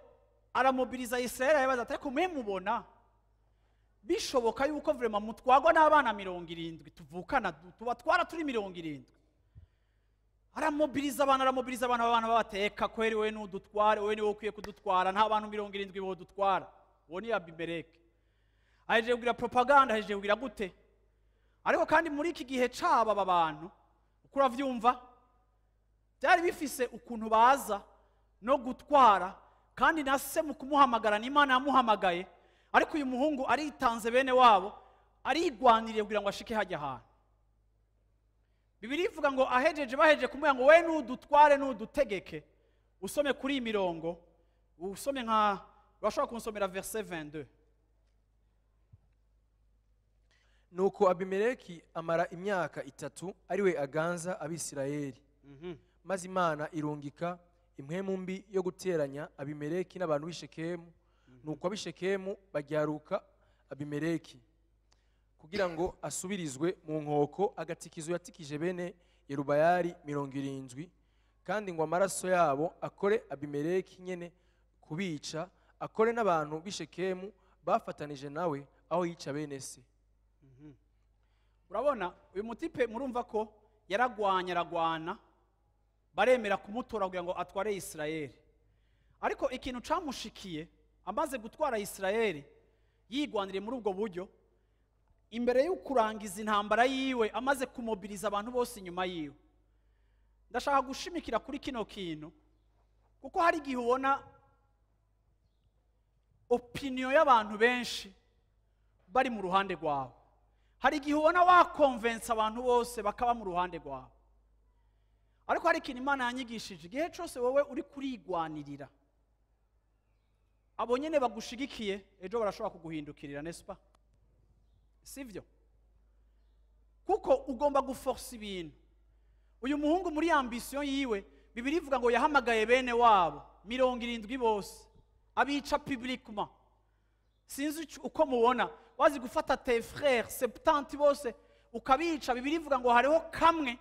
aramobiliza Israeli, yabaza ati ko mubona bishoboka yuko vraiment mutwagwa n'abana 70 tuvukana tubatwara turi 70. Aramobiliza abana babateka, kweri we n'udutware, we ni wo ukwiye kudutwara, nta bantu 70 bo dutwara. Uwo ni Abimeleki. Aheje kugira propaganda, aheje kugira gute? Ariko kandi muri iki gihe caba aba bantu uko uravyumva byari bifise ukuntu baza no gutwara, kandi nase mu kumuhamagara n'Imana yamuhamagaye, ariko uyu muhungu aritanze bene wabo, arigwaniriye kugira ngo ashike hajya hantu. Bibiliya ivuga ngo bahejeje kumubwira ngo we n'udutware n'udutegeke. Usome kuri iyi mirongo, usome nka urashobora kunsomera verset 22. Nuko Abimeleki amara imyaka 3 ariwe aganza Abisirayeli. Maze Imana irungika impwemu mbi yo guteranya Abimeleki n'abantu b'Ishekemu. Nuko ab'Ishekemu bajyaruka Abimeleki kugira ngo asubirizwe mu nkoko agatikizo yatikije bene Yerubayali 70, kandi ngo amaraso yabo akore Abimeleki nyene kubica, akore n'abantu b'Ishekemu bafatanije nawe aho yica bene se. Urabona uyu mutipe murumva ko aragwana, baremera kumutora kugira ngo atware Israeli. Ariko ikintu camushikiye amaze gutwara Israeli, yigwaniriye muri ubwo buryo, imbere yo kurangiza intambara yiwe, amaze kumobiliza abantu bose inyuma yiwe. Ndashaka gushimikira kuri kino kintu, kuko hari igihe ubona opinion y'abantu benshi bari mu ruhande rwawe. Hari igihe ubona wakonvensa abantu bose bakaba mu ruhande rwawe. Ariko hari ikintu Imana yanyigishije, igihe cyose wowe uri kurigwanirira, abo nyene bagushigikiye ejo barashobora kuguhindukirira, nespa? Sivyo? Kuko ugomba guforce ibintu. Uyu muhungu muri ambition yiwe Bibiri ivuga ngo yahamagaye bene wabo 70 bose abica publiquement. Sinzi uko mubona, wazi gufata tes frères 70 bose ukabica. Bibiri ivuga ngo hariho kamwe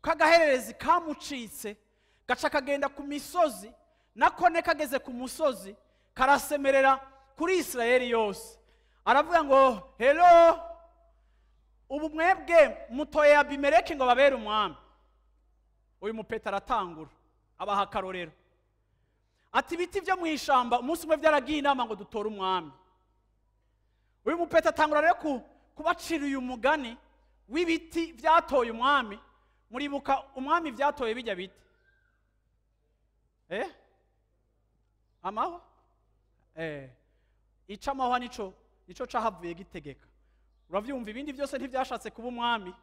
kagahererezi kamucitse gaca kagenda ku misozi, nakone kageze ku musozi karasemerera kuri Israeli yose, aravuga ngo hello, ubu mwebwe mutoye Abimeleki ngo babere umwami. Uyu mupeta aratangura abaha akarorero ati ibiti byo mu ishamba umunsi umwe byaragiye inama ngo dutore umwami. Uyu mupeta atangura rero kubacira uyu mugani w'ibiti byatoye umwami. Muribuka umwami byatoye bijya biti amahwa ica amahwa nico cahavuye gitegeka. Uravyumva, ibindi byose ntibyashatse kuba umwami,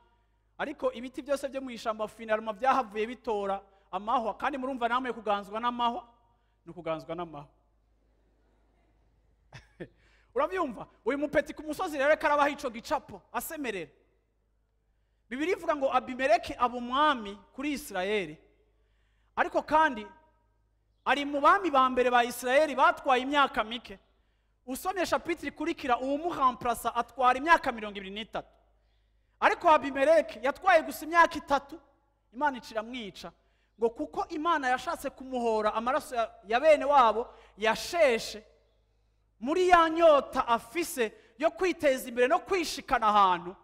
ariko ibiti byose byo mu ishamba finalma byahavuye bitora amahwa. Kandi murumva namwe kuganzwa n'amahwa no kuganzwa n'amahwa. Uravyumva, uyu mupeti ku musozi rero karabaho ico gicapo asemerera. Bibiri ivuga ngo Abimeleki aba umwami kuri Israeli, ariko kandi ari mu bami ba mbere ba Israeli batwaye imyaka mike. Usomye chapitre ikurikira uwumuhamplasa atwara imyaka 23, ariko Abimeleki yatwaye gusa imyaka 3 Imana icira mwica, ngo kuko Imana yashatse kumuhora amaraso ya bene wabo yasheshe muri ya nyota afise yo kwiteza imbere no kwishikana ahantu.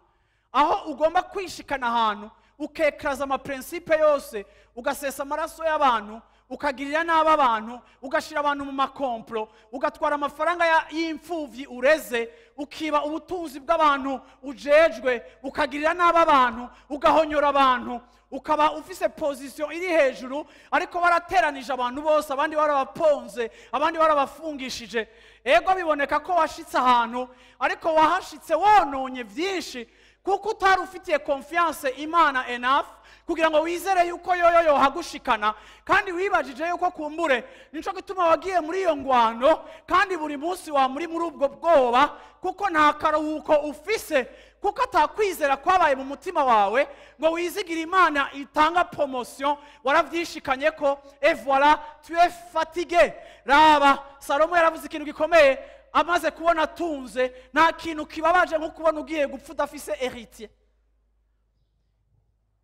Aho ugomba kwishikana ahantu ukekraza amaprincipe yose, ugasesa amaraso y'abantu, ukagirira n'aba abantu, ugashira abantu mu makomplo, ugatwara amafaranga y'imfuvyi ureze, ukiba ubutunzi bw'abantu ujejwe, ukagirira n'aba abantu, ugahonyora abantu, ukaba ufise position iri hejuru, ariko warateranije abantu bose, abandi warabaponze, abandi warabafungishije. Ego biboneka ko washitse ahantu, ariko wahashitse wononye vyinshi, kuko utari ufitiye confiance Imana enough kugira ngo wizere yuko yoyo hagushikana. Kandi wibajije yuko kumbure nico gituma wagiye muri iyo ngwano, kandi buri munsi wa muri ubwo bwoba, kuko nta karuhuko ufise, kuko atakwizera kwabaye mu mutima wawe ngo wizigira Imana itanga promotion. Waravyishikanye ko et voilà tu es fatigué. Raba Salomo yaravuze ikintu gikomeye amaze kubona atunze, nta kintu kibabaje nko kubona ugiye gupfa udafise héritier.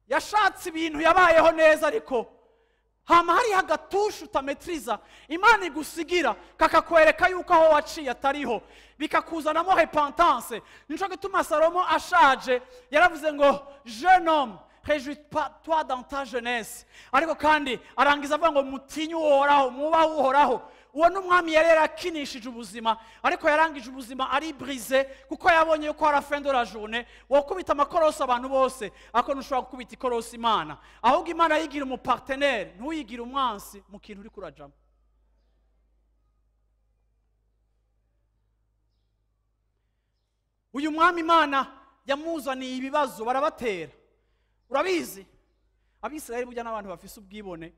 Yashatse ibintu yabayeho neza, ariko hama hari hagatusha utametriza Imana igusigira kakakwereka yuko aho waciye atariho, bikakuzanamo repentance. Nico gituma Salomo ashaje yaravuze ngo jeune homme réjouis-toi dans ta jeunesse, ariko kandi arangiza avuga ngo mutinyu uhoraho, mwubahe uhoraho. Uwo n'umwami yari yarakinishije ubuzima, ariko yarangije ubuzima ari brise, kuko yabonye yuko hari fin de la journée wokubita amakorosi abantu bose, ako ntushobora gukubita ikorosi Imana. Ahubwo Imana yigira umupartenaire, ntuyigira umwansi mu kintu uri kurajamo. Uyu mwami Imana yamuzaniye ibibazo barabatera. Urabizi Abisirayeli burya n'abantu bafise ubwibone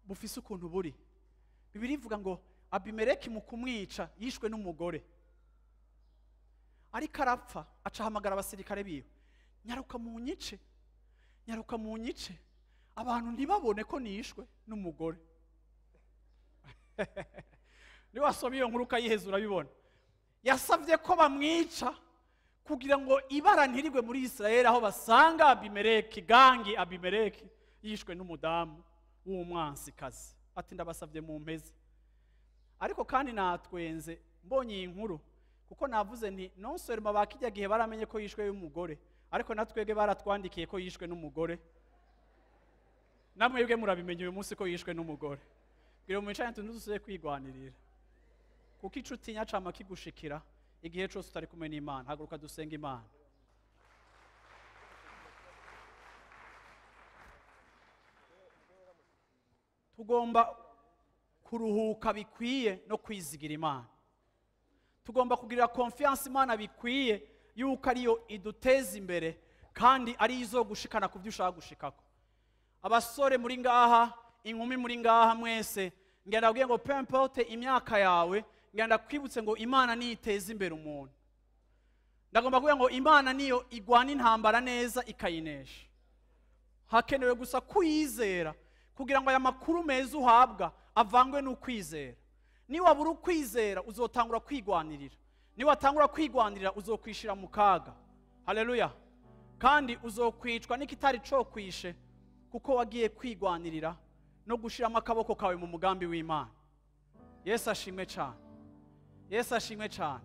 bufise ukuntu buri. Bibiri ivuga ngo Abimeleki mu kumwica yishwe n'umugore, ariko arapfa, acahamagara abasirikare biwe, nyaruka mu nyice, nyaruka mu nyice, abantu ntibabone ko nishwe n'umugore. Ni wasomye iyo nkuru ukayiheza urabibona. Yasavye ko bamwica kugira ngo ibara ntirigwe muri Israeli, aho basanga Abimeleki, gangi Abimeleki yishwe n'umudamu w'umwansikazi. Ati ndabasavye mu mpezi. Ariko kandi natwenze mbonye iyi nkuru, kuko navuze nti non seulement bakijya gihe baramenye ko yishwe y'umugore, ariko natwege baratwandikiye ko yishwe n'umugore. Namwebwe murabimenye uyu munsi ko yishwe n'umugore. Bwira mu icanye tunuzuye kwigwanirira, kuko icuti nyacama kigushikira igihe cyose utari kumwe n'Imana. Haguruka dusenga Imana. Tugomba kuruhuka bikwiye no kwizigira Imana. Tugomba kugira confiance Imana bikwiye yuko ariyo iduteza imbere, kandi ari izo gushikana ku byo ushaka gushikako. Abasore muri ngaha, inkumi muri ngaha mwese, ngenda kubwiye ngo peu importe imyaka yawe, ngenda kwibutse ngo Imana niyo iteza imbere umuntu. Ndagomba kuvuga ngo Imana niyo igwana intambara neza ikayinesha. Hakenewe gusa kuyizera, kugira ngo aya makuru meza uhabwa avangwe n'ukwizera. Niwabura ukwizera uzotangura kwigwanirira, niwatangura kwigwanirira uzokwishira mu kaga. Haleluya. Kandi uzokwicwa n'ikitari cyo kwishe, kuko wagiye kwigwanirira no gushiramo akaboko kawe mu mugambi w'Imana. Yesu ashimwe cyane, Yesu ashimwe cyane,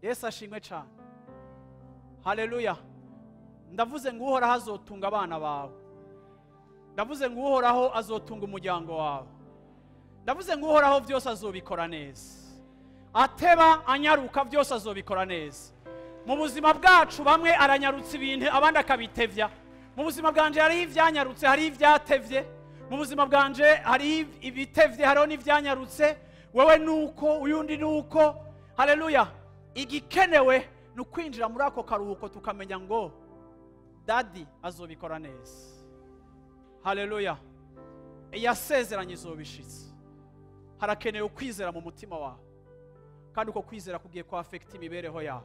Yesu ashimwe cyane. Haleluya. Ndavuze ngo uhoraho azotunga abana bawe, ndavuze ngo uhoraho azotunga umuryango wawe, ndavuze ngo uhoraho byose azobikora neza, ateba anyaruka byose azobikora neza. Mu buzima bwacu bamwe aranyarutse ibintu abandi akabitevya. Mu buzima bwanje hari ivyanyarutse, hari ivyatevye. Mu buzima bwanje hari ibitevye, hariho n'ivyanyarutse. Wewe nuko, uyundi nuko. Haleluya. Igikenewe ni ukwinjira muri ako karuhuko tukamenya ngo Daddy azobikora neza. Haleluya. Yasezeranye izobishitse. Harakenewe ukwizera mu mutima wawe, kandi uko kwizera kugiye kwa affect imibereho yawe.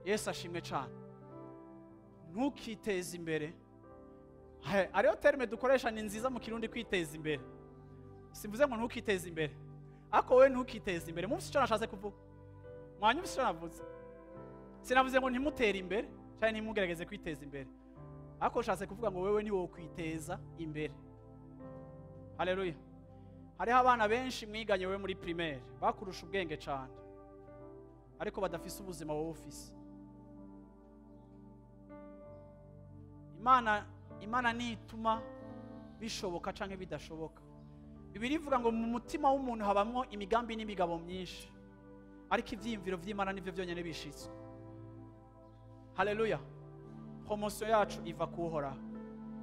Yesu ashimwe cyane. Ntukiteze imbere. Ariyo terme dukoresha ni nziza mu Kirundi, kwiteza imbere. Simvuze ngo ntukiteze imbere, ako we ntukiteze imbere. Mumvise icyo nashatse kuvuga? Mwanyumvise icyo navuze? Sinavuze ngo ntimutere imbere cyane ntimugerageze kwiteza imbere, ako nashatse kuvuga ngo wewe ni wowe kwiteza imbere. Haleluya. Hariho abana benshi mwiganye wewe muri primaire bakurusha ubwenge cyane, ariko badafise ubuzima wowe ufise. Imana nituma bishoboka canke bidashoboka. Bibiri ivuga ngo mu mutima w'umuntu habamwo imigambi n'imigabo myinshi, ariko ivyiyumviro vy'Imana nivyo byonyene bishitswe. Haleluya. Promotion yacu iva kuhoraho.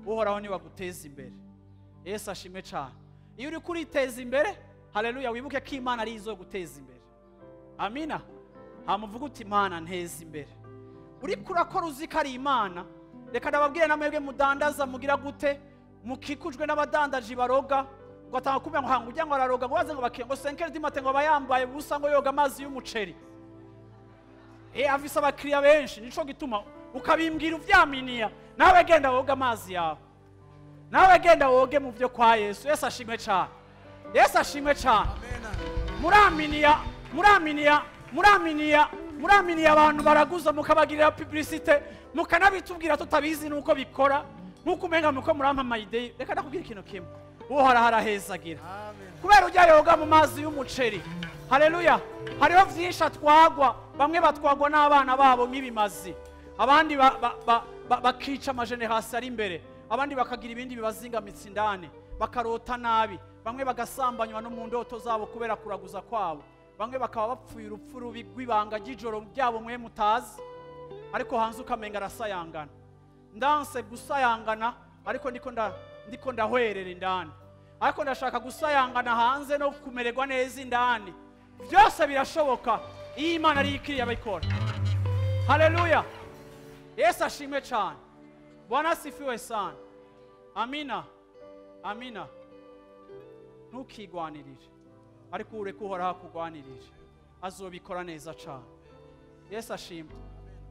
Uhoraho ni waguteza imbere. Yesu ashimwe cyane. Iyo uri kuriteza imbere, haleluya, wibuke ko Imana ari izo guteza imbere. Amina. Hamuvuga uti Imana nteza imbere. Uri kurakora uziko ari Imana. Reka ndababwire namwebwe mudandaza mugira gute, mukikujwe n'abadandaji baroga, ngo atanga kumenya ngo hanga ujya ngo araroga ngo waze ngo bakiye ngo 5 du matin ngo bayambaye busa ngo yoga amazi y'umuceri. Afise abakiriya benshi, nico gituma ukabimbwira uvyaminiya. Nawe genda woga amazi yawe, nawe genda woge mu byo kwa Yesu. Yesu ashimwe cyane, Yesu ashimwe cyane. Muraminiya abantu baraguza mukabagirira publicité, mukanabitubwira tutabizi nuko bikora, nuko umenga muko murampama idea. Reka ndakubwira ikintu kimwe, uhoraho arahezagira. Kubera ujya yoga mu mazi y'umuceri. Haleluya. Hariho vyinshi atwagwa, bamwe batwagwa n'abana babo nk'ibimazi, abandi bakica amageneration ari imbere, abandi bakagira ibindi bibazingamitse indani, bakarota nabi, bamwe bagasambanywa no mu ndoto zabo kubera kuraguza kwabo, bamwe bakaba bapfuye urupfu rubi rw'ibanga ry'ijoro ryabo mwe mutazi, ariko hanze ukamenga arasayangana. Ndanse gusayangana, ariko ndiko ndahwerera indani, ariko ndashaka gusayangana hanze no kumererwa neza indani. Byose birashoboka iyo Imana ari ikiriye abikora. Haleluya. Yesu ashimwe cyane. Bwana asifiwe sana. Amina. Amina. Ntukigwanirire, ariko ureke uhoraho kugwanirire, azobikora neza cyane. Yesu ashimwe.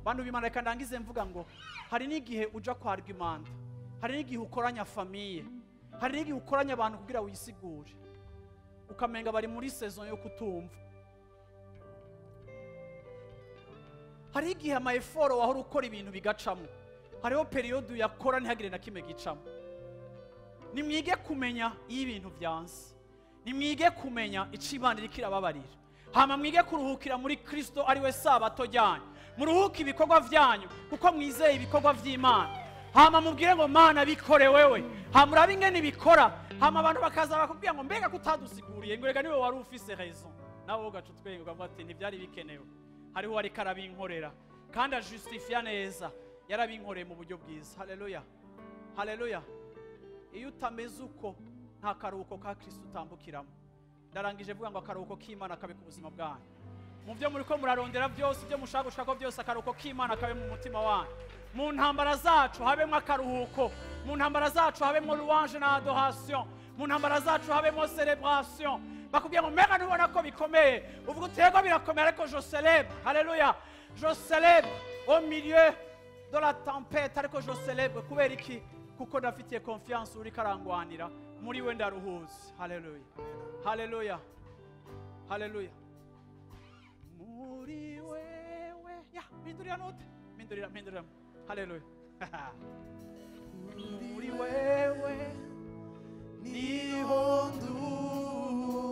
Bantu b'Imana, reka ndangize mvuga ngo hari n'igihe uja kwa argument, hari n'igihe ukoranya famiye, hari n'igihe ukoranya abantu kugira wisigure, ukamenga bari muri saison yo kutumva. Hari igihe ama effort wahora ukora ibintu bigacamo, hariho periode yakora ntihagire na kimwe gicamo. Nimwige kumenya iyo ibintu byanze, nimwige kumenya icibana rikirababarira, hama mwige kuruhukira muri Kristo ari we sabato ryanyu, muruhuke ibikorwa vyanyu kuko mwizeye ibikorwa vy'Imana. Hama mubwire ngo Mana bikore wewe, hama urabe ingene bikora, hama abantu bakaza bakubwira ngo mbega kutadusiguriye ngo rega niwe wari ufise raison, nawe ugacutwenga ukavuga ati ntivyari bikenewe. Hariho ari karabinkorera kandi ajustifia neza, yarabinkoreye mu buryo bwiza. Haleluya. Haleluya. Iyo utameze uko nta karuhuko ka Kristo utambukiramo. Ndarangije vuga ngo akaruhuko k'Imana kabe ku buzima bwanyu. Mu byo muri ko murarondera byose, byo mushaka gushaka byose, akaruhuko k'Imana kabe mu mutima wanyu. Mu ntambara zacu habemo akaruhuko, mu ntambara zacu habemo louange na adoration, mu ntambara zacu habemo célébration. Bakubwira ngo mbega nubona ko bikomeye, uvuga utego birakomeye, ariko je célèbre. Haleluya. Je célèbre au milieu de la tempête, ariko je célèbre kubera iki kuko ndafitiye confiance uri karangwanira muri we ndaruhuze. Haleluya, haleluya, haleluya. Muri wewe ya mindurira note, mindurira. Haleluya. Muri wewe niho ndukira.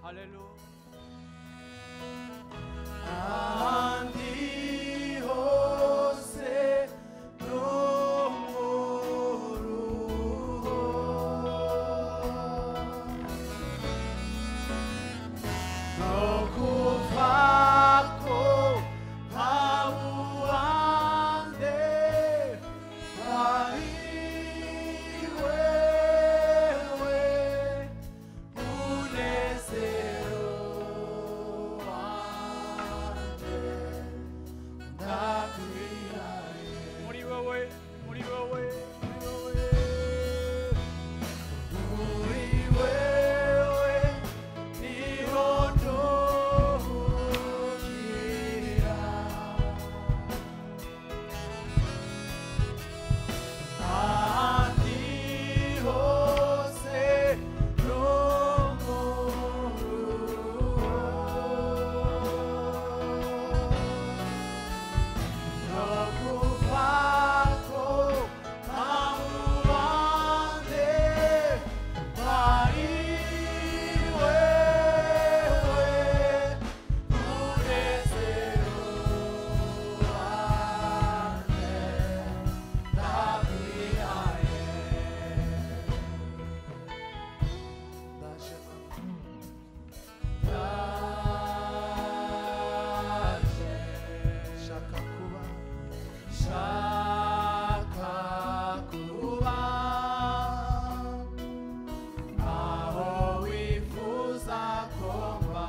Haleluya. Andi hose no muruho no kuvako hauande wari wewe unezero muri wewe niho ndukira. Ahandi hose no muruho no kuvako hauande wari wewe unezero wanje ndabihaye. Shaka kuba aho wifuza kuba,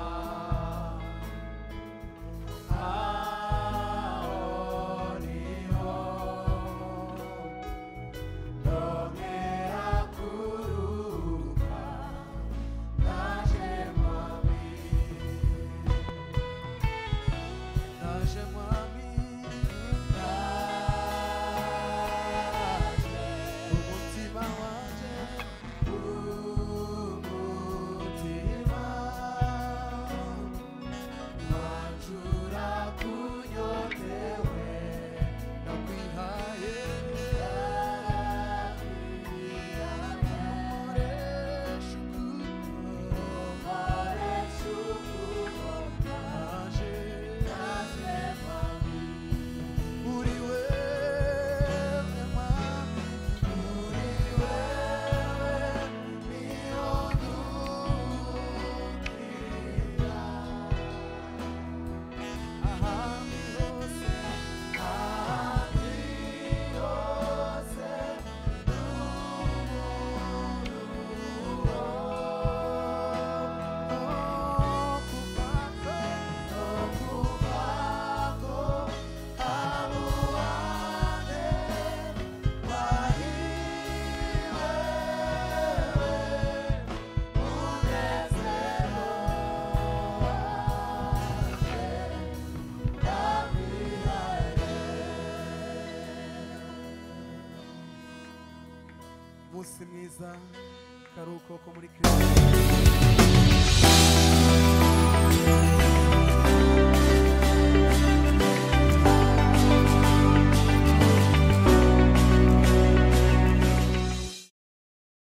aho niho ndongera kuruhuka. Ndaje mwami, ndaje mwami, ndaje umutima wanje, umutima wacura kunyotewe ndakwihaye. Umunsi mwiza, Akaruhuko ko muri Kristo.